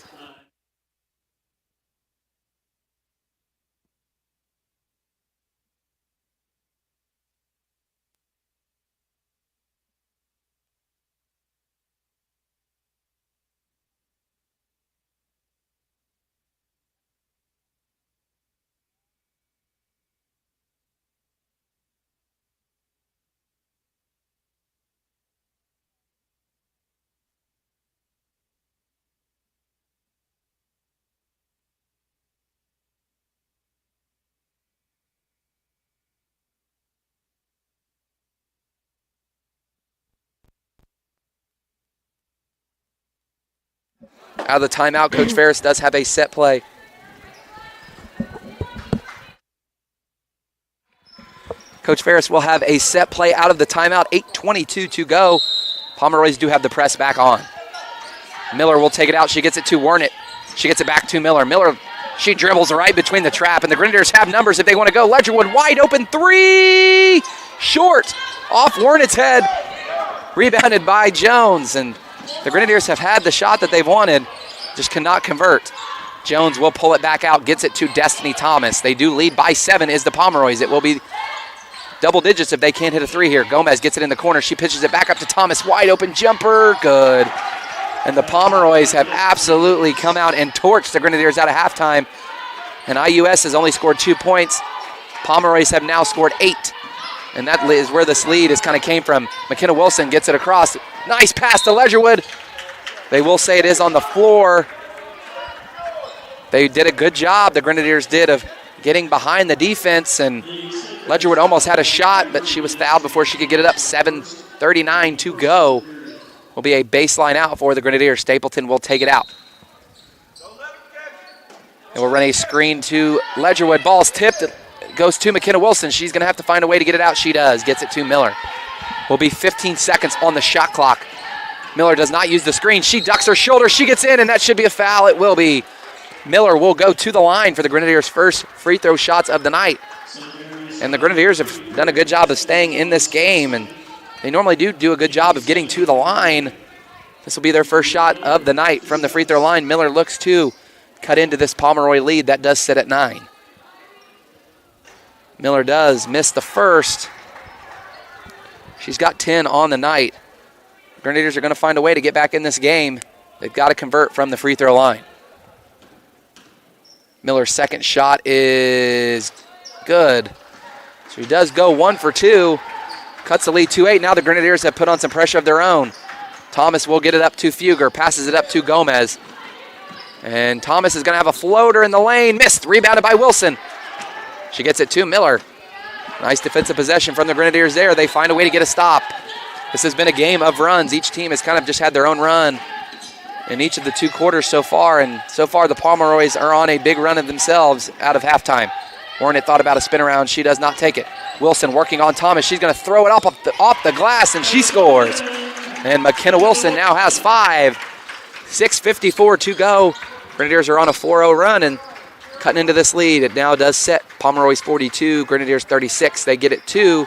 Out of the timeout, Coach Ferris does have a set play. Coach Ferris will have a set play out of the timeout. 8:22 to go. Pomeroys do have the press back on. Miller will take it out. She gets it to Wernett. She gets it back to Miller. Miller, she dribbles right between the trap, and the Grenadiers have numbers if they want to go. Ledgerwood wide open 3. Short. Off Wernett's head. Rebounded by Jones, and the Grenadiers have had the shot that they've wanted, just cannot convert. Jones will pull it back out, gets it to Destiny Thomas. They do lead by 7 is the Pomeroys. It will be double digits if they can't hit a 3 here. Gomez gets it in the corner. She pitches it back up to Thomas. Wide open jumper. Good. And the Pomeroys have absolutely come out and torched the Grenadiers out of halftime. And IUS has only scored 2 points. Pomeroys have now scored 8. And that is where this lead is kind of came from. McKenna Wilson gets it across. Nice pass to Ledgerwood. They will say it is on the floor. They did a good job, the Grenadiers did, of getting behind the defense, and Ledgerwood almost had a shot, but she was fouled before she could get it up. 7:39 to go. Will be a baseline out for the Grenadiers. Stapleton will take it out. And we'll run a screen to Ledgerwood. Ball's tipped. It goes to McKenna Wilson. She's going to have to find a way to get it out. She does. Gets it to Miller. Will be 15 seconds on the shot clock. Miller does not use the screen. She ducks her shoulder. She gets in, and that should be a foul. It will be. Miller will go to the line for the Grenadiers' first free throw shots of the night. And the Grenadiers have done a good job of staying in this game, and they normally do a good job of getting to the line. This will be their first shot of the night from the free throw line. Miller looks to cut into this Pomeroy lead. That does sit at 9. Miller does miss the first. She's got 10 on the night. Grenadiers are going to find a way to get back in this game. They've got to convert from the free throw line. Miller's second shot is good. So he does go 1 for 2. Cuts the lead 2-8. Now the Grenadiers have put on some pressure of their own. Thomas will get it up to Fugger. Passes it up to Gomez. And Thomas is going to have a floater in the lane. Missed. Rebounded by Wilson. She gets it to Miller. Nice defensive possession from the Grenadiers there. They find a way to get a stop. This has been a game of runs. Each team has kind of just had their own run in each of the 2 quarters so far. And so far, the Pomeroys are on a big run of themselves out of halftime. Warren thought about a spin around. She does not take it. Wilson working on Thomas. She's going to throw it off the glass, and she scores. And McKenna Wilson now has 5. 6:54 to go. Grenadiers are on a 4-0 run and cutting into this lead. It now does set Pomeroy's 42, Grenadiers 36. They get it to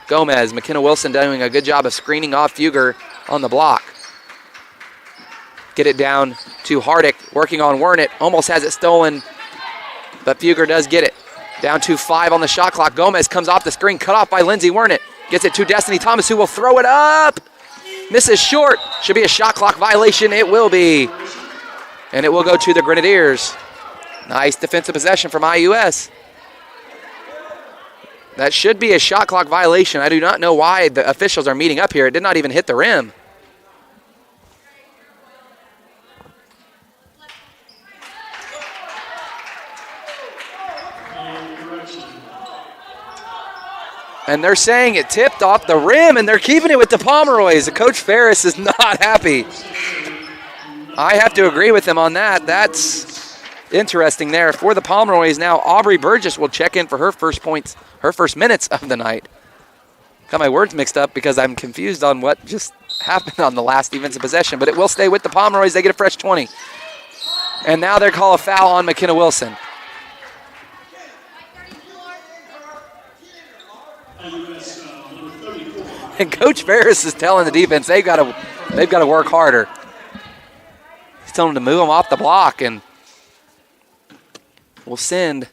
Gomez. McKenna Wilson doing a good job of screening off Fugger on the block. Get it down to Hardick, working on Wernitt. Almost has it stolen, but Fugger does get it. Down to 5 on the shot clock. Gomez comes off the screen, cut off by Lindsey Wernitt. Gets it to Destiny Thomas, who will throw it up. Misses short. Should be a shot clock violation. It will be. And it will go to the Grenadiers. Nice defensive possession from IUS. That should be a shot clock violation. I do not know why the officials are meeting up here. It did not even hit the rim. And they're saying it tipped off the rim, and they're keeping it with the Pomeroys. Coach Ferris is not happy. I have to agree with him on that. That's interesting there. For the Pomeroys now, Aubrey Burgess will check in for her first points, her first minutes of the night. Got my words mixed up because I'm confused on what just happened on the last defensive possession, but it will stay with the Pomeroys. They get a fresh 20. And now they call a foul on McKenna Wilson. And Coach Ferris is telling the defense they've got to work harder. He's telling them to move them off the block, and we'll send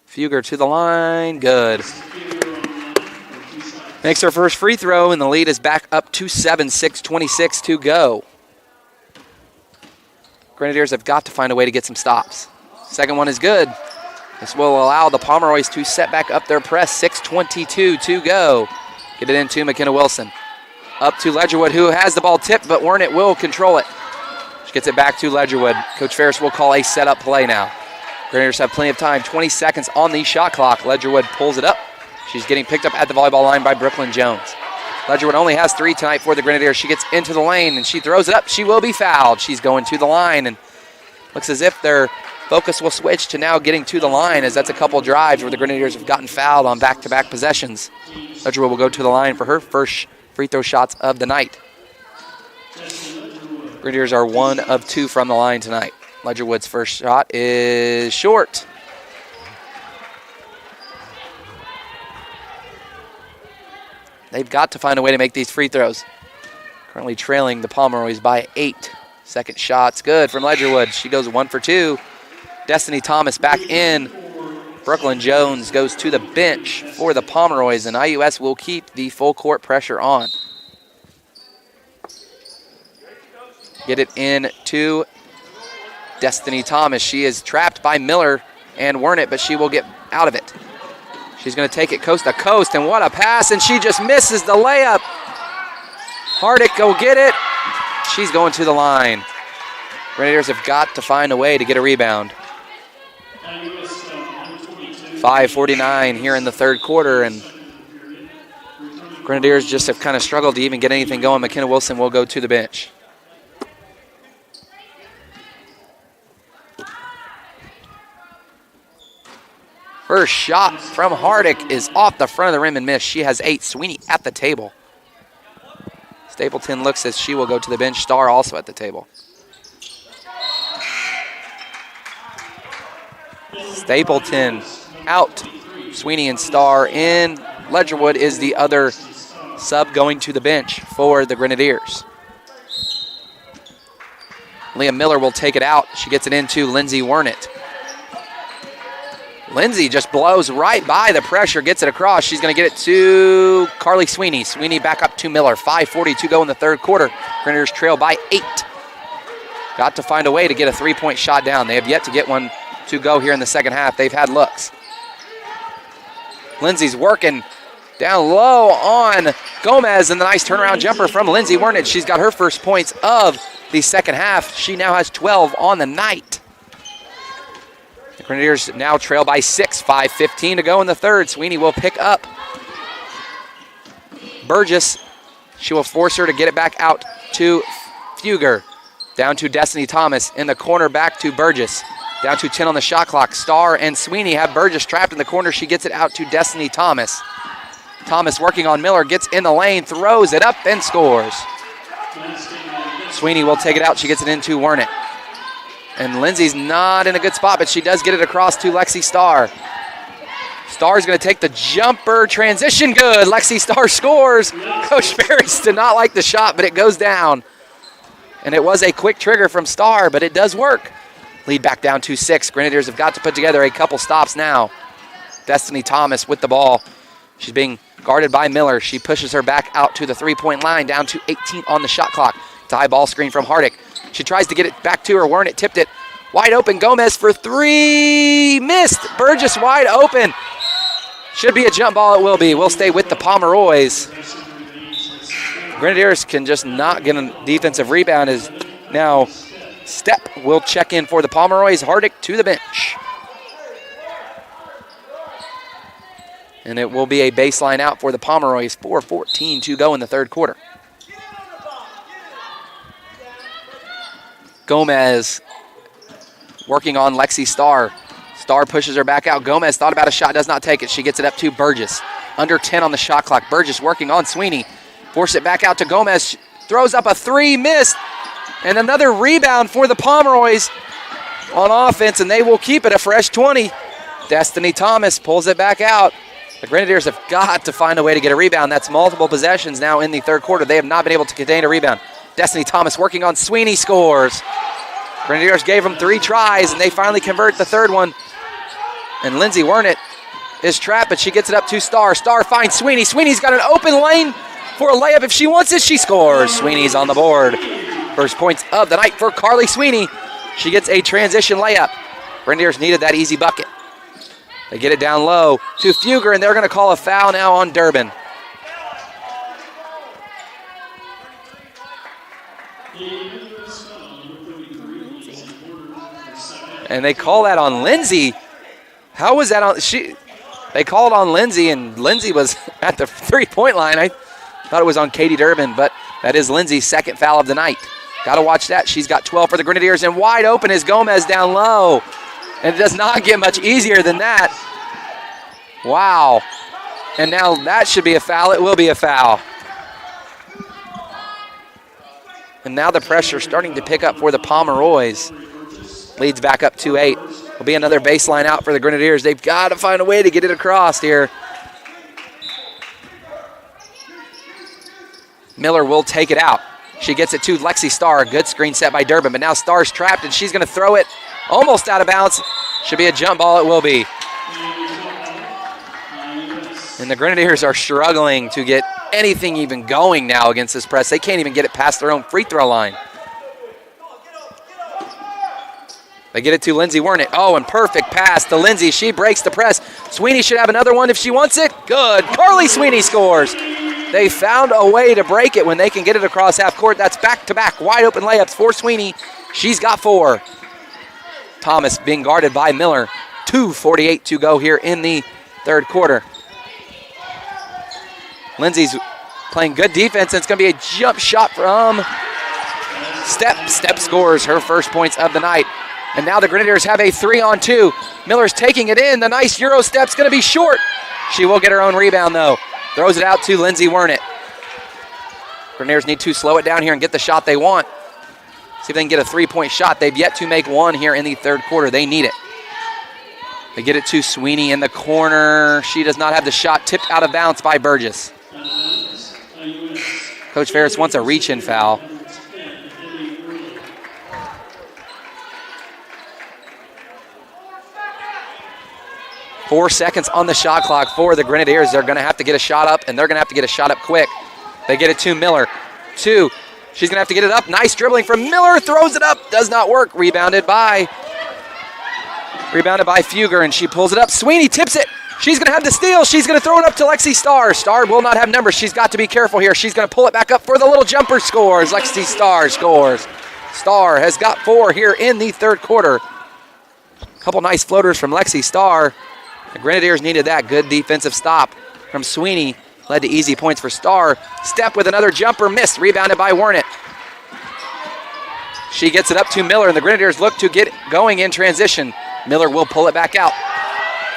Fugger to the line. Good. Makes her first free throw, and the lead is back up to 7, 6:26 to go. Grenadiers have got to find a way to get some stops. Second one is good. This will allow the Pomeroys to set back up their press. 6:22 to go. Get it into McKenna Wilson. Up to Ledgerwood, who has the ball tipped, but Wernitt will control it. She gets it back to Ledgerwood. Coach Ferris will call a set-up play now. Grenadiers have plenty of time. 20 seconds on the shot clock. Ledgerwood pulls it up. She's getting picked up at the volleyball line by Brooklyn Jones. Ledgerwood only has 3 tonight for the Grenadiers. She gets into the lane, and she throws it up. She will be fouled. She's going to the line, and looks as if their focus will switch to now getting to the line, as that's a couple drives where the Grenadiers have gotten fouled on back-to-back possessions. Ledgerwood will go to the line for her first free throw shots of the night. Grenadiers are 1 of 2 from the line tonight. Ledgerwood's first shot is short. They've got to find a way to make these free throws. Currently trailing the Pomeroys by 8. Second shot's good from Ledgerwood. She goes 1 for 2. Destiny Thomas back in. Brooklyn Jones goes to the bench for the Pomeroys, and IUS will keep the full court pressure on. Get it in to Destiny Thomas. She is trapped by Miller and Wernitt, but she will get out of it. She's going to take it coast to coast, and what a pass, and she just misses the layup. Hardick will get it. She's going to the line. Grenadiers have got to find a way to get a rebound. 5:49 here in the third quarter, and Grenadiers just have kind of struggled to even get anything going. McKenna Wilson will go to the bench. First shot from Hardick is off the front of the rim and missed. She has 8. Sweeney at the table. Stapleton looks as she will go to the bench. Starr also at the table. Stapleton out. Sweeney and Starr in. Ledgerwood is the other sub going to the bench for the Grenadiers. Leah Miller will take it out. She gets it into Lindsey Wernitt. Lindsey just blows right by the pressure, gets it across. She's going to get it to Carly Sweeney. Sweeney back up to Miller. 5:40 to go in the third quarter. Grenadiers trail by 8. Got to find a way to get a 3-point shot down. They have yet to get one to go here in the second half. They've had looks. Lindsey's working down low on Gomez, and the nice turnaround jumper from Lindsey Wernitt. She's got her first points of the second half. She now has 12 on the night. The Grenadiers now trail by 6, 5:15 to go in the third. Sweeney will pick up Burgess. She will force her to get it back out to Fugger. Down to Destiny Thomas in the corner, back to Burgess. Down to 10 on the shot clock. Starr and Sweeney have Burgess trapped in the corner. She gets it out to Destiny Thomas. Thomas working on Miller, gets in the lane, throws it up and scores. Sweeney will take it out. She gets it into Wernick. And Lindsay's not in a good spot, but she does get it across to Lexi Starr. Starr's going to take the jumper transition. Good. Lexi Starr scores. Coach Ferris did not like the shot, but it goes down. And it was a quick trigger from Starr, but it does work. Lead back down to 6. Grenadiers have got to put together a couple stops now. Destiny Thomas with the ball. She's being guarded by Miller. She pushes her back out to the three-point line, down to 18 on the shot clock. It's a high ball screen from Hardick. She tries to get it back to her. Wernick tipped it. Wide open. Gomez for 3. Missed. Burgess wide open. Should be a jump ball. It will be. We'll stay with the Pomeroys. Grenadiers can just not get a defensive rebound as now Stepp will check in for the Pomeroys. Hardick to the bench. And it will be a baseline out for the Pomeroys. 4:14 to go in the third quarter. Gomez working on Lexi Starr. Starr pushes her back out. Gomez thought about a shot, does not take it. She gets it up to Burgess. Under 10 on the shot clock. Burgess working on Sweeney. Force it back out to Gomez. Throws up a 3, missed. And another rebound for the Pomeroys on offense, and they will keep it a fresh 20. Destiny Thomas pulls it back out. The Grenadiers have got to find a way to get a rebound. That's multiple possessions now in the third quarter. They have not been able to contain a rebound. Destiny Thomas working on Sweeney, scores. Grenadiers gave them 3 tries, and they finally convert the third one. And Lindsay Wernick is trapped, but she gets it up to Starr. Starr finds Sweeney. Sweeney's got an open lane for a layup. If she wants it, she scores. Sweeney's on the board. First points of the night for Carly Sweeney. She gets a transition layup. Grenadiers needed that easy bucket. They get it down low to Fugger, and they're going to call a foul now on Durbin. And they call that on Lindsay. How was that on? They called on Lindsay, and Lindsay was at the three-point line. I thought it was on Katie Durbin, but that is Lindsay's second foul of the night. Got to watch that. She's got 12 for the Grenadiers, and wide open is Gomez down low. And it does not get much easier than that. Wow. And now that should be a foul. It will be a foul. And now the pressure starting to pick up for the Pomeroys. Leads back up 2-8. Will be another baseline out for the Grenadiers. They've got to find a way to get it across here. Miller will take it out. She gets it to Lexi Starr. Good screen set by Durbin, but now Starr's trapped, and she's going to throw it almost out of bounds. Should be a jump ball. It will be. And the Grenadiers are struggling to get anything even going now against this press. They can't even get it past their own free throw line. They get it to Lindsay Wernick. Oh, and perfect pass to Lindsay. She breaks the press. Sweeney should have another one if she wants it. Good. Carly Sweeney scores. They found a way to break it when they can get it across half court. That's back-to-back wide open layups for Sweeney. She's got 4. Thomas being guarded by Miller. 2:48 to go here in the third quarter. Lindsay's playing good defense, and it's going to be a jump shot from Stepp. Stepp scores her first points of the night. And now the Grenadiers have a 3-on-2. Miller's taking it in. The nice Euro step's going to be short. She will get her own rebound, though. Throws it out to Lindsay Wernick. Grenadiers need to slow it down here and get the shot they want. See if they can get a 3-point shot. They've yet to make one here in the third quarter. They need it. They get it to Sweeney in the corner. She does not have the shot. Tipped out of bounds by Burgess. Coach Ferris wants a reach-in foul. Four seconds on the shot clock for the Grenadiers. They're going to have to get a shot up, and they're going to have to get a shot up quick. They get it to Miller. 2. She's going to have to get it up. Nice dribbling from Miller. Throws it up. Does not work. Rebounded by Fugger, and she pulls it up. Sweeney tips it. She's going to have the steal. She's going to throw it up to Lexi Starr. Starr will not have numbers. She's got to be careful here. She's going to pull it back up for the little jumper. Scores. Lexi Starr scores. Starr has got 4 here in the third quarter. A couple nice floaters from Lexi Starr. The Grenadiers needed that. Good defensive stop from Sweeney. Led to easy points for Starr. Step with another jumper, missed. Rebounded by Wernick. She gets it up to Miller, and the Grenadiers look to get going in transition. Miller will pull it back out.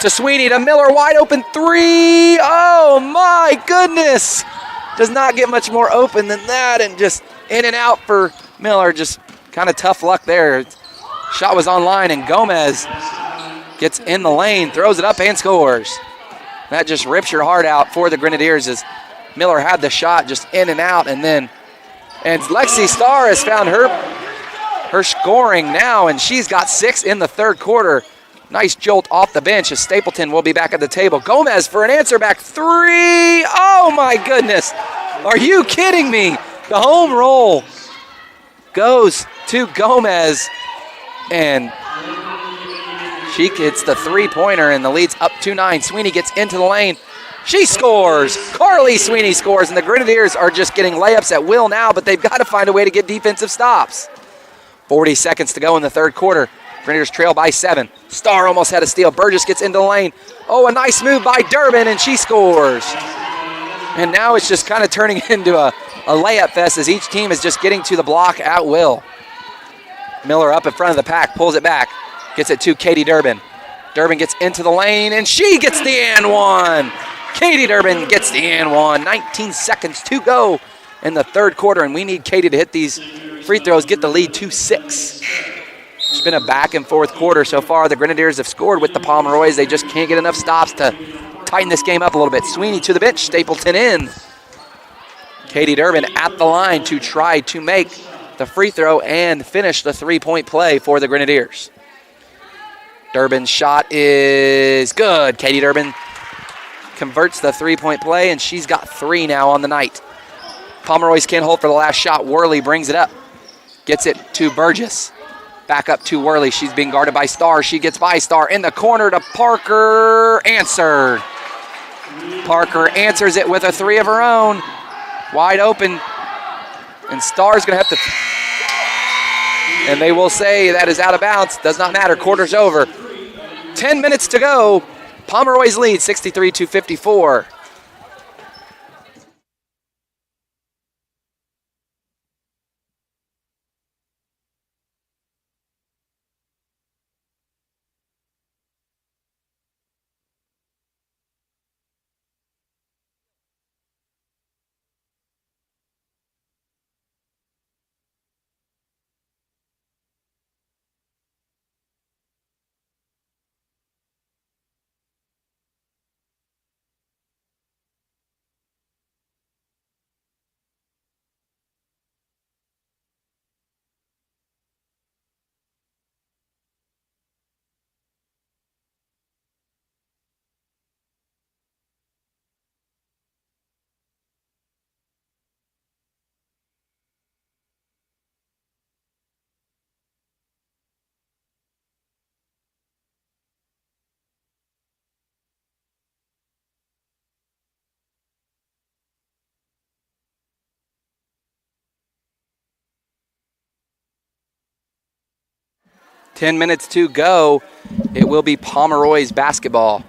To Sweeney, to Miller, wide open 3. Oh my goodness. Does not get much more open than that, and just in and out for Miller. Just kind of tough luck there. Shot was online, and Gomez gets in the lane, throws it up, and scores. That just rips your heart out for the Grenadiers as Miller had the shot just in and out, and Lexi Starr has found her scoring now, and she's got 6 in the third quarter. Nice jolt off the bench as Stapleton will be back at the table. Gomez for an answer back 3. Oh my goodness. Are you kidding me? The home roll goes to Gomez, and she gets the 3-pointer, and the lead's up 2-9. Sweeney gets into the lane. She scores. Carly Sweeney scores, and the Grenadiers are just getting layups at will now, but they've got to find a way to get defensive stops. 40 seconds to go in the third quarter. Grenadiers trail by 7. Starr almost had a steal. Burgess gets into the lane. Oh, a nice move by Durbin, and she scores. And now it's just kind of turning into a layup fest as each team is just getting to the block at will. Miller up in front of the pack, pulls it back. Gets it to Katie Durbin. Durbin gets into the lane, and she gets the and one. Katie Durbin gets the and one. 19 seconds to go in the third quarter, and we need Katie to hit these free throws, get the lead to 6. It's been a back and forth quarter so far. The Grenadiers have scored with the Pomeroys. They just can't get enough stops to tighten this game up a little bit. Sweeney to the bench, Stapleton in. Katie Durbin at the line to try to make the free throw and finish the 3-point play for the Grenadiers. Durbin's shot is good. Katie Durbin converts the 3-point play, and she's got 3 now on the night. Pomeroys can't hold for the last shot. Worley brings it up. Gets it to Burgess. Back up to Worley. She's being guarded by Starr. She gets by Starr in the corner to Parker. Answered. Parker answers it with a 3 of her own. Wide open. And Starr's going to have to... And they will say that is out of bounds. Does not matter. Quarter's over. 10 minutes to go. Pomeroys lead 63-54. Ten minutes to go. It will be Pomeroy's basketball.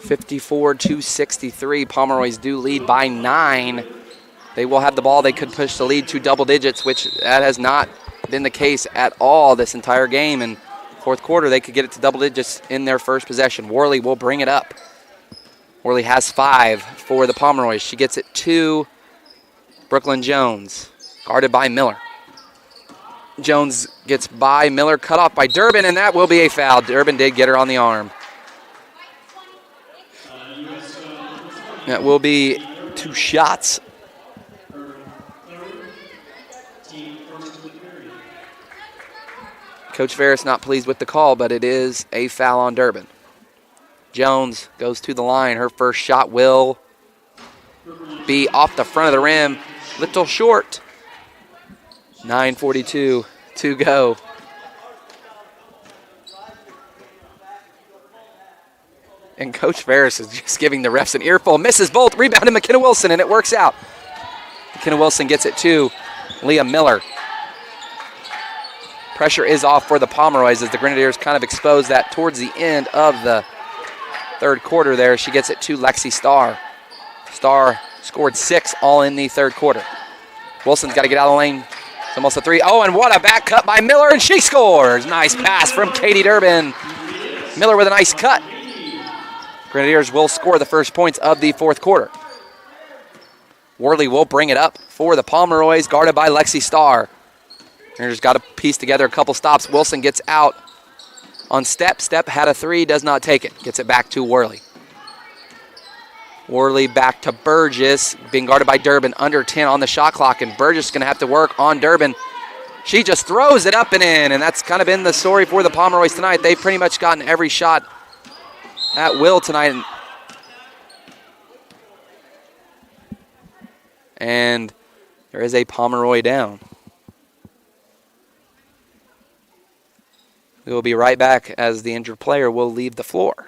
54-63. Pomeroys do lead by 9. They will have the ball. They could push the lead to double digits, which that has not been the case at all this entire game. In fourth quarter, they could get it to double digits in their first possession. Worley will bring it up. Worley has 5 for the Pomeroys. She gets it to Brooklyn Jones, guarded by Miller. Jones gets by Miller, cut off by Durbin, and that will be a foul. Durbin did get her on the arm. That will be 2 shots. Coach Ferris not pleased with the call, but it is a foul on Durbin. Jones goes to the line. Her first shot will be off the front of the rim. Little short. 9:42 to go. And Coach Ferris is just giving the refs an earful. Misses both. Rebounded McKenna Wilson, and it works out. McKenna Wilson gets it to Leah Miller. Pressure is off for the Pomeroys as the Grenadiers kind of expose that towards the end of the third quarter there. She gets it to Lexi Starr. Starr scored 6 all in the third quarter. Wilson's got to get out of the lane. It's almost a 3. Oh, and what a back cut by Miller, and she scores. Nice pass from Katie Durbin. Miller with a nice cut. Grenadiers will score the first points of the fourth quarter. Worley will bring it up for the Pomeroys, guarded by Lexi Starr. Grenadiers got to piece together a couple stops. Wilson gets out on Step. Step had a 3, does not take it. Gets it back to Worley. Worley back to Burgess, being guarded by Durbin, under 10 on the shot clock, and Burgess is going to have to work on Durbin. She just throws it up and in, and that's kind of been the story for the Pomeroys tonight. They've pretty much gotten every shot at will tonight. And there is a Pomeroy down. We will be right back as the injured player will leave the floor.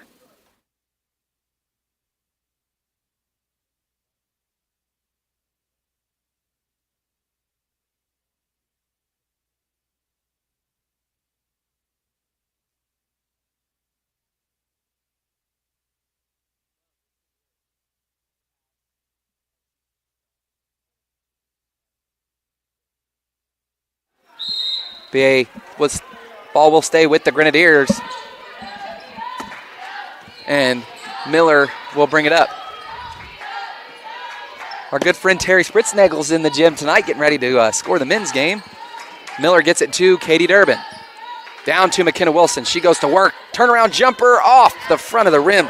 Ball will stay with the Grenadiers. And Miller will bring it up. Our good friend Terry Spritznagel's in the gym tonight getting ready to score the men's game. Miller gets it to Katie Durbin. Down to McKenna Wilson. She goes to work. Turnaround jumper off the front of the rim.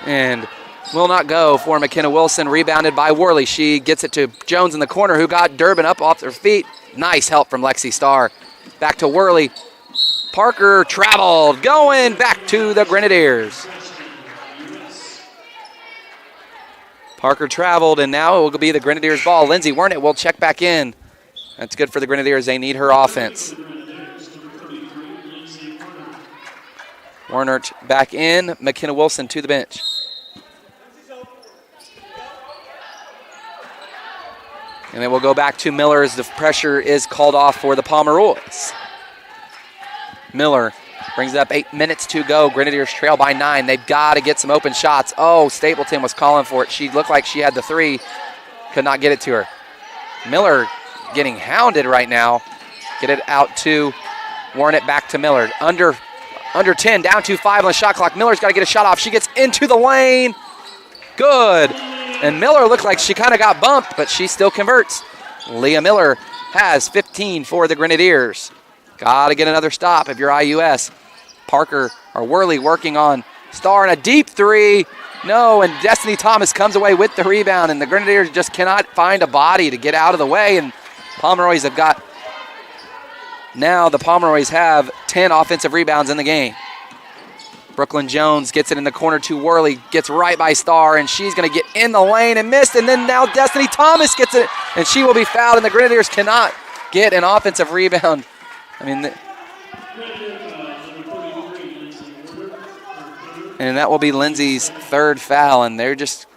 And will not go for McKenna Wilson. Rebounded by Worley. She gets it to Jones in the corner, who got Durbin up off her feet. Nice help from Lexi Starr. Back to Worley. Parker traveled, going back to the Grenadiers. Parker traveled, and now it will be the Grenadiers' ball. Lindsay Wernert will check back in. That's good for the Grenadiers. They need her offense. Wernert back in. McKenna Wilson to the bench. And then we'll go back to Miller as the pressure is called off for the Pomeroys. Miller brings it up, 8 minutes to go. Grenadiers trail by 9. They've got to get some open shots. Oh, Stapleton was calling for it. She looked like she had the 3. Could not get it to her. Miller getting hounded right now. Get it out to Wernert, back to Miller. Under 10, down to 5 on the shot clock. Miller's got to get a shot off. She gets into the lane. Good. And Miller looked like she kind of got bumped, but she still converts. Leah Miller has 15 for the Grenadiers. Got to get another stop if you're IUS. Parker or Worley working on Starr, and a deep 3. No, and Destiny Thomas comes away with the rebound, and the Grenadiers just cannot find a body to get out of the way, and Pomeroys have got, now the Pomeroys have 10 offensive rebounds in the game. Brooklyn Jones gets it in the corner to Worley, gets right by Starr, and she's going to get in the lane and missed, and then now Destiny Thomas gets it, and she will be fouled, and the Grenadiers cannot get an offensive rebound. I mean, and that will be Lindsay's 3rd foul, and they're just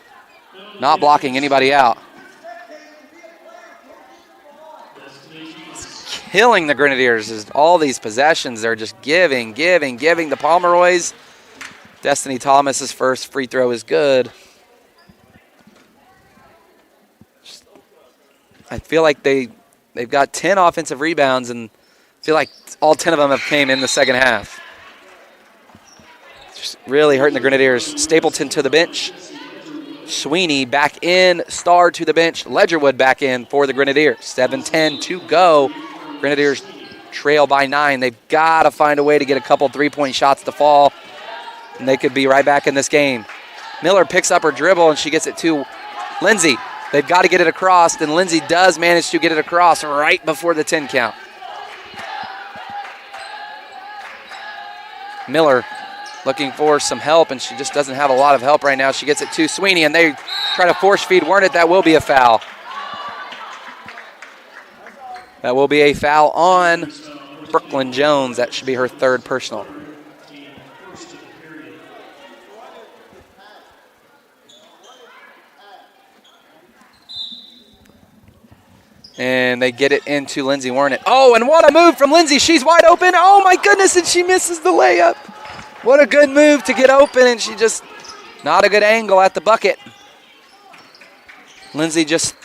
not blocking anybody out. Killing the Grenadiers is all these possessions. They're just giving the Pomeroys. Destiny Thomas's first free throw is good. I feel like they've got 10 offensive rebounds, and I feel like all 10 of them have came in the second half. Just really hurting the Grenadiers. Stapleton to the bench. Sweeney back in. Starr to the bench. Ledgerwood back in for the Grenadiers. 7:10 to go. Grenadiers trail by 9. They've got to find a way to get a couple three-point shots to fall, and they could be right back in this game. Miller picks up her dribble, and she gets it to Lindsay. They've got to get it across, and Lindsay does manage to get it across right before the 10 count. Miller looking for some help, and she just doesn't have a lot of help right now. She gets it to Sweeney, and they try to force feed Wernert. That will be a foul. That will be a foul on Brooklyn Jones. That should be her 3rd personal. And they get it into Lindsay Warnett. Oh, and what a move from Lindsay. She's wide open. Oh, my goodness, and she misses the layup. What a good move to get open, and she just not a good angle at the bucket. Lindsay just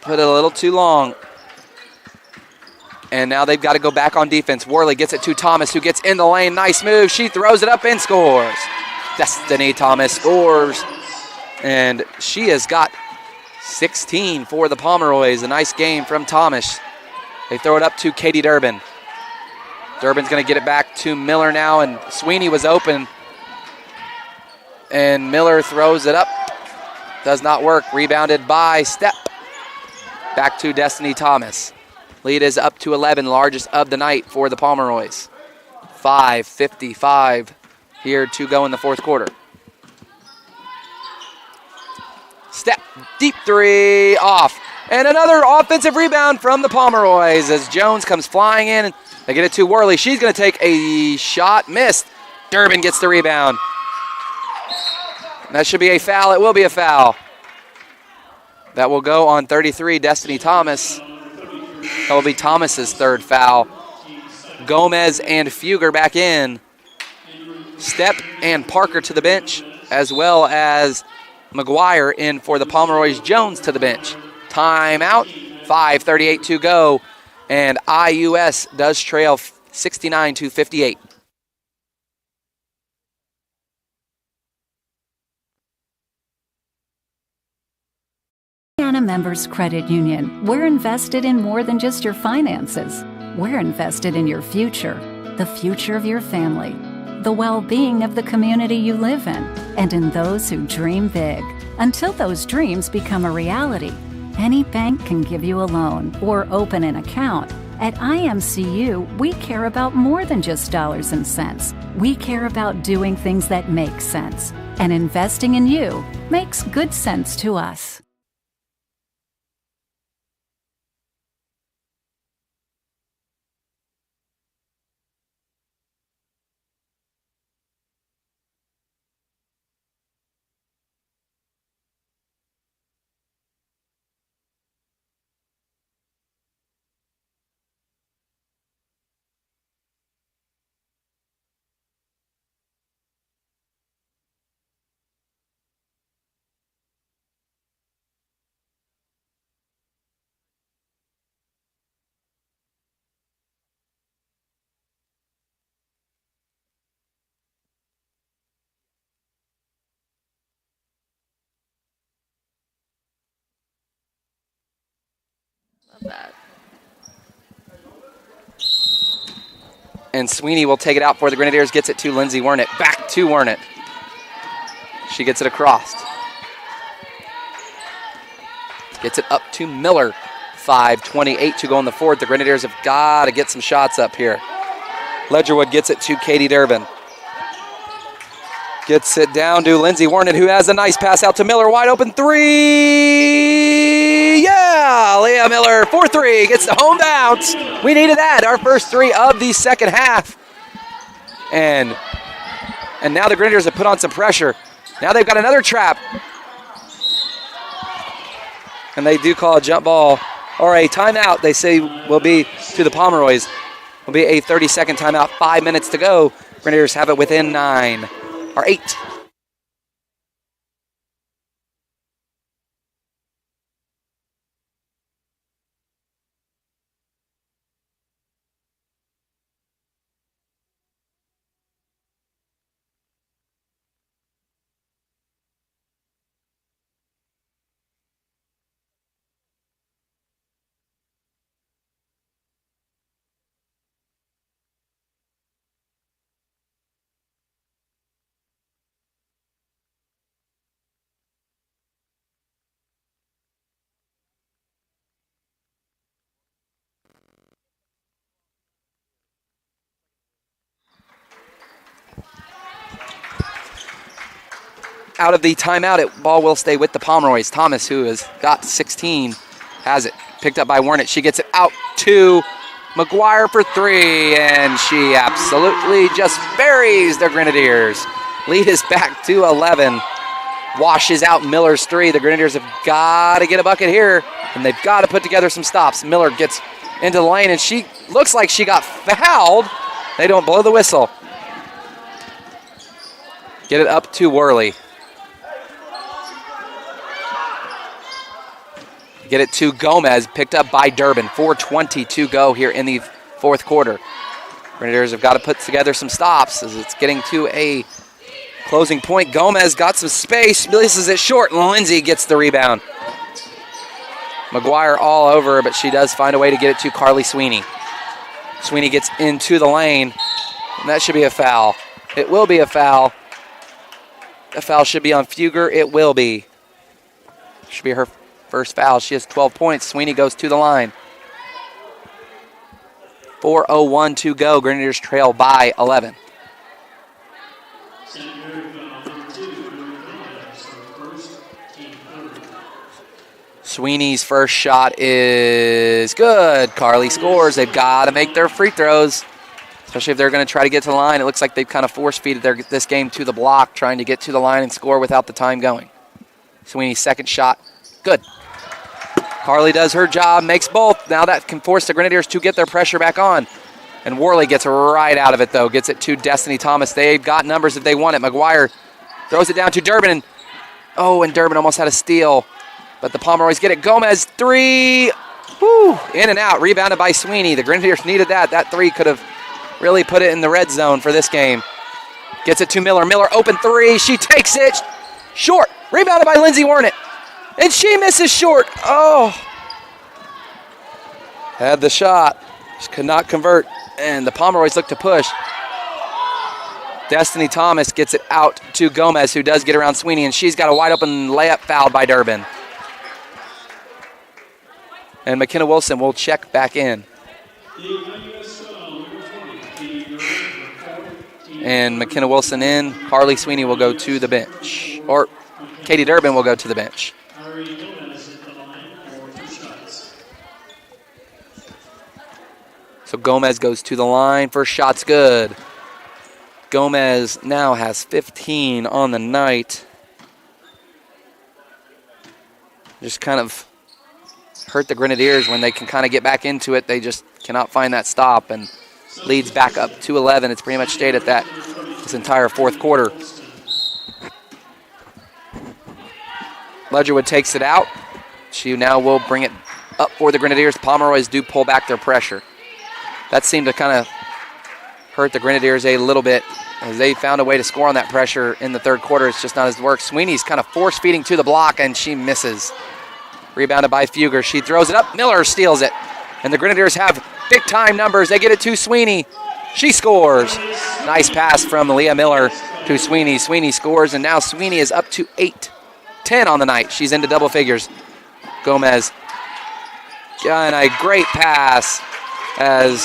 put it a little too long. And now they've got to go back on defense. Worley gets it to Thomas, who gets in the lane. Nice move. She throws it up and scores. Destiny Thomas scores. And she has got 16 for the Pomeroys. A nice game from Thomas. They throw it up to Katie Durbin. Durbin's going to get it back to Miller now, and Sweeney was open. And Miller throws it up. Does not work. Rebounded by Step. Back to Destiny Thomas. Lead is up to 11, largest of the night for the Pomeroys. 5:55 here to go in the fourth quarter. Step, deep three, off. And another offensive rebound from the Pomeroys as Jones comes flying in. They get it to Worley. She's going to take a shot, missed. Durbin gets the rebound. That should be a foul. It will be a foul. That will go on 33, Destiny Thomas. That will be Thomas's third foul. Gomez and Fugger back in. Step and Parker to the bench, as well as McGuire in for the Pomeroys. Jones to the bench. Timeout. 5:38 to go. And IUS does trail 69-58. Indiana Members Credit Union. We're invested in more than just your finances. We're invested in your future, the future of your family, the well-being of the community you live in, and in those who dream big. Until those dreams become a reality, any bank can give you a loan or open an account. At IMCU, we care about more than just dollars and cents. We care about doing things that make sense. And investing in you makes good sense to us. That. And Sweeney will take it out for the Grenadiers, gets it to Lindsay Wernitt. Back to Wernitt. She gets it across. Gets it up to Miller. 5:28 to go in the fourth. The Grenadiers have got to get some shots up here. Ledgerwood gets it to Katie Durbin. Gets it down to Lindsay Wernitt, who has a nice pass out to Miller. Wide open three. Yeah, Leah Miller, 4-3, gets the home bounce. We needed that, our first three of the second half. And now the Grenadiers have put on some pressure. Now they've got another trap. And they do call a jump ball, or a timeout, they say will be to the Pomeroys. Will be a 30-second timeout, 5 minutes to go. Grenadiers have it within 9. Or 8. Out of the timeout, ball will stay with the Pomeroys. Thomas, who has got 16, has it. Picked up by Wernitt. She gets it out to McGuire for three, and she absolutely just buries the Grenadiers. Lead is back to 11. Washes out Miller's three. The Grenadiers have got to get a bucket here. and they've got to put together some stops. Miller gets into the lane, and she looks like she got fouled. They don't blow the whistle. Get it up to Worley. Get it to Gomez, picked up by Durbin. 4:20 to go here in the fourth quarter. Grenadiers have got to put together some stops as it's getting to a closing point. Gomez got some space, releases it short, and Lindsay gets the rebound. McGuire all over her, but she does find a way to get it to Carly Sweeney. Sweeney gets into the lane, and that should be a foul. It will be a foul. The foul should be on Fugger. It will be. Should be her first foul. She has 12 points. Sweeney goes to the line. 4:01 to go. Grenadiers trail by 11. Sweeney's first shot is good. Carly scores. They've got to make their free throws, especially if they're going to try to get to the line. It looks like they've kind of force-feeded this game to the block, trying to get to the line and score without the time going. Sweeney's second shot, good. Carly does her job, makes both. Now that can force the Grenadiers to get their pressure back on. And Worley gets right out of it, though. Gets it to Destiny Thomas. They've got numbers if they want it. McGuire throws it down to Durbin. And Durbin almost had a steal. But the Pomeroys get it. Gomez, three. Woo, in and out. Rebounded by Sweeney. The Grenadiers needed that. That three could have really put it in the red zone for this game. Gets it to Miller. Miller, open three. She takes it. Short. Rebounded by Lindsay Wernitt. And she misses short. Oh. Had the shot. Just could not convert. And the Pomeroys look to push. Destiny Thomas gets it out to Gomez, who does get around Sweeney, and she's got a wide open layup fouled by Durbin. And McKenna Wilson will check back in. And McKenna Wilson in. Carly Sweeney will go to the bench. Or Katie Durbin will go to the bench. So Gomez goes to the line. First shot's good. Gomez now has 15 on the night. Just kind of hurt the Grenadiers when they can kind of get back into it. They just cannot find that stop, and leads back up to 11. It's pretty much stayed at that this entire fourth quarter. Ledgerwood takes it out. She now will bring it up for the Grenadiers. Pomeroys do pull back their pressure. That seemed to kind of hurt the Grenadiers a little bit as they found a way to score on that pressure in the third quarter. It's just not as work. Sweeney's kind of force-feeding to the block, and she misses. Rebounded by Fugger. She throws it up. Miller steals it. And the Grenadiers have big-time numbers. They get it to Sweeney. She scores. Nice pass from Leah Miller to Sweeney. Sweeney scores, and now Sweeney is up to 8-10 on the night. She's into double figures. Gomez. And a great pass as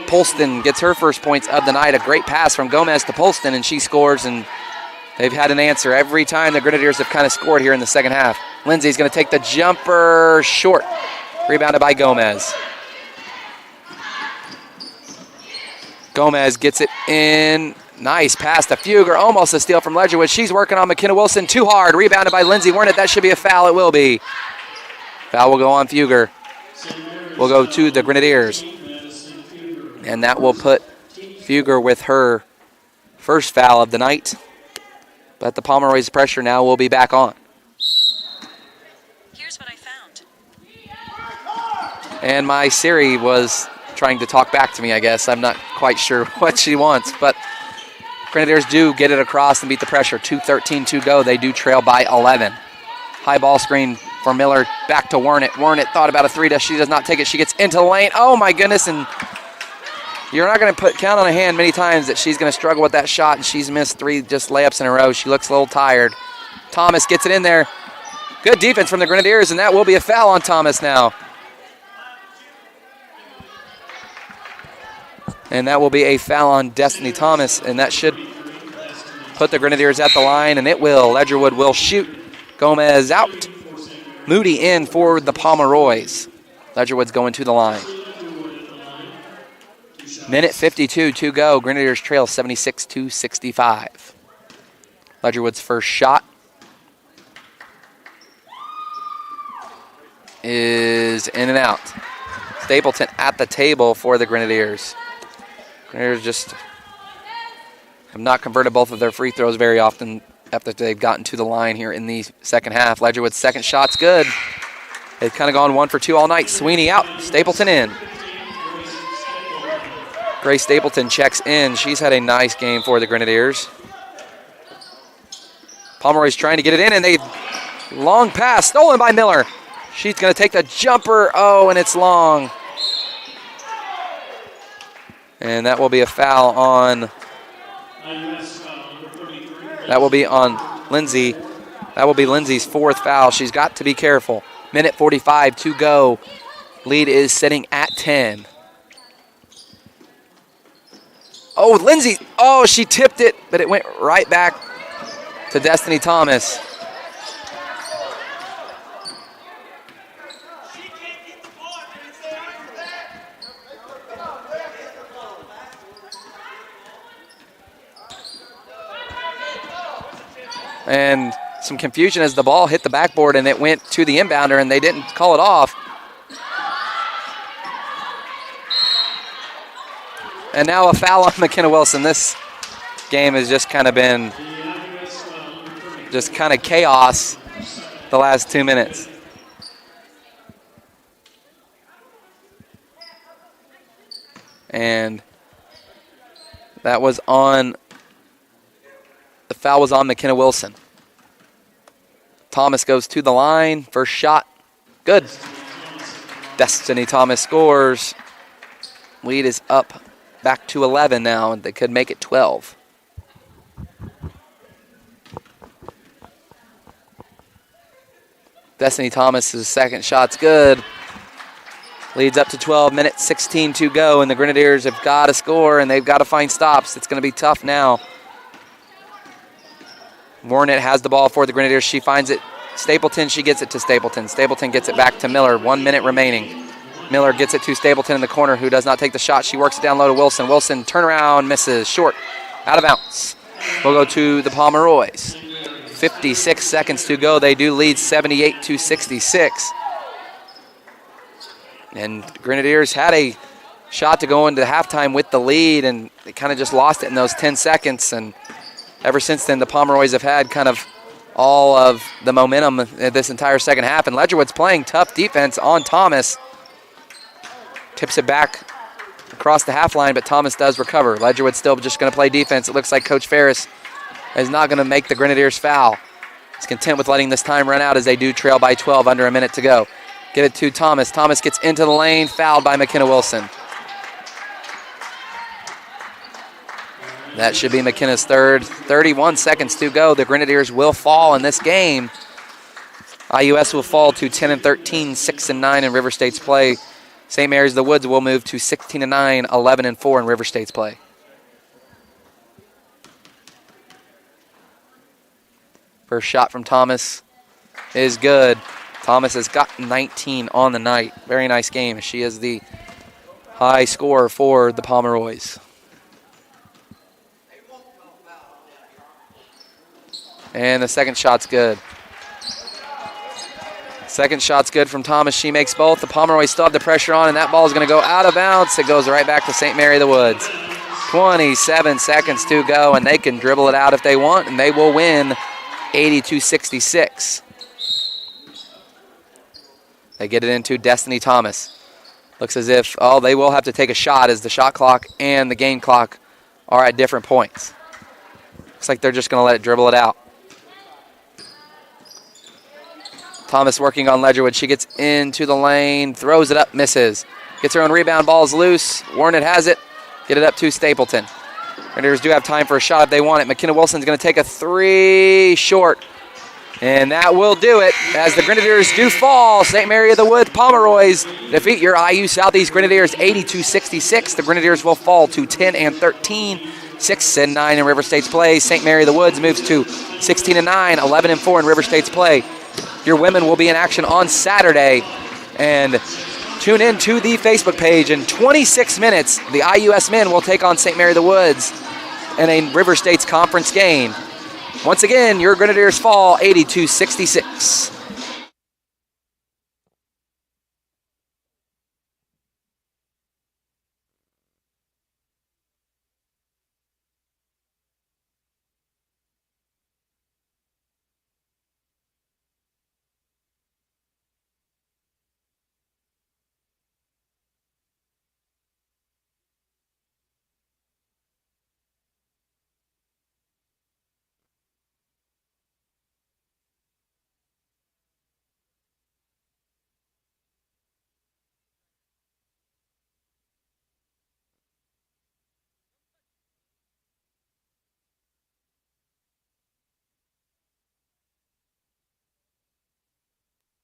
Polston gets her first points of the night. A great pass from Gomez to Polston, and she scores, and they've had an answer every time the Grenadiers have kind of scored here in the second half. Lindsay's going to take the jumper short. Rebounded by Gomez. Gomez gets it in. Nice pass to Fugger. Almost a steal from Ledgerwood. She's working on McKenna Wilson. Too hard. Rebounded by Lindsay Wernitt. That should be a foul. It will be. Foul will go on Fugger. Will go to the Grenadiers. And that will put Fugger with her first foul of the night. But the Pomeroys' pressure now will be back on. Here's what I found. And my Siri was trying to talk back to me, I guess. I'm not quite sure what she wants. But Grenadiers do get it across and beat the pressure. 2:13 to go. They do trail by 11. High ball screen for Miller. Back to Wernitt. Wernitt thought about a three. She does not take it. She gets into the lane. Oh, my goodness. And you're not going to count on a hand many times that she's going to struggle with that shot, and she's missed three just layups in a row. She looks a little tired. Thomas gets it in there. Good defense from the Grenadiers, and that will be a foul on Thomas now. And that will be a foul on Destiny Thomas, and that should put the Grenadiers at the line, and it will. Ledgerwood will shoot. Gomez out. Moody in for the Pomeroys. Ledgerwood's going to the line. Minute 52 to go. Grenadiers trail 76-65. Ledgerwood's first shot. is in and out. Stapleton at the table for the Grenadiers. Grenadiers just have not converted both of their free throws very often after they've gotten to the line here in the second half. Ledgerwood's second shot's good. They've kind of gone 1 for 2 all night. Sweeney out, Stapleton in. Grace Stapleton checks in. She's had a nice game for the Grenadiers. Pomeroy's trying to get it in, and they long pass stolen by Miller. She's going to take the jumper. Oh, and it's long. And that will be a foul on. That will be on Lindsay. That will be Lindsay's 4th foul. She's got to be careful. Minute 45 to go. Lead is sitting at 10. Oh, Lindsay. Oh, she tipped it, but it went right back to Destiny Thomas. And some confusion as the ball hit the backboard and it went to the inbounder and they didn't call it off. And now a foul on McKenna Wilson. This game has just kind of been just kind of chaos the last 2 minutes. And that was on, the foul was on McKenna Wilson. Thomas goes to the line, first shot, good. Destiny Thomas scores. Lead is up back to 11 now, and they could make it 12. Destiny Thomas's second shot's good. Leads up to 12, minute 16 to go, and the Grenadiers have got to score, and they've got to find stops. It's going to be tough now. Warnett has the ball for the Grenadiers. She finds it. Stapleton, she gets it to Stapleton. Stapleton gets it back to Miller. 1 minute remaining. Miller gets it to Stapleton in the corner, who does not take the shot. She works it down low to Wilson. Wilson, turnaround, misses. Short, out of bounds. We'll go to the Pomeroys. 56 seconds to go. They do lead 78-66. And Grenadiers had a shot to go into halftime with the lead, and they kind of just lost it in those 10 seconds. And ever since then, the Pomeroys have had kind of all of the momentum this entire second half. And Ledgerwood's playing tough defense on Thomas. Tips it back across the half line, but Thomas does recover. Ledgerwood's still just going to play defense. It looks like Coach Ferris is not going to make the Grenadiers foul. He's content with letting this time run out as they do trail by 12, under a minute to go. Give it to Thomas. Thomas gets into the lane, fouled by McKenna Wilson. That should be McKenna's third. 31 seconds to go. The Grenadiers will fall in this game. IUS will fall to 10-13, 6-9 in River State's play. St. Mary's the Woods will move to 16-9, 11-4 in River State's play. First shot from Thomas is good. Thomas has got 19 on the night. Very nice game. She is the high scorer for the Pomeroys. And the second shot's good. Second shot's good from Thomas. She makes both. The Pomeroys still have the pressure on, and that ball is going to go out of bounds. It goes right back to St. Mary the Woods. 27 seconds to go, and they can dribble it out if they want, and they will win 82-66. They get it into Destiny Thomas. Looks as if, they will have to take a shot as the shot clock and the game clock are at different points. Looks like they're just going to let it dribble it out. Thomas working on Ledgerwood. She gets into the lane, throws it up, misses. Gets her own rebound, ball's loose. Warnett has it. Get it up to Stapleton. Grenadiers do have time for a shot if they want it. McKenna Wilson's going to take a three, short. And that will do it as the Grenadiers do fall. St. Mary of the Woods Pomeroys defeat your IU Southeast Grenadiers 82-66. The Grenadiers will fall to 10-13, 6-9 in River State's play. St. Mary of the Woods moves to 16-9, 11-4 in River State's play. Your women will be in action on Saturday. And tune in to the Facebook page. In 26 minutes, the IUS men will take on St. Mary of the Woods in a River State's conference game. Once again, your Grenadiers fall 82-66.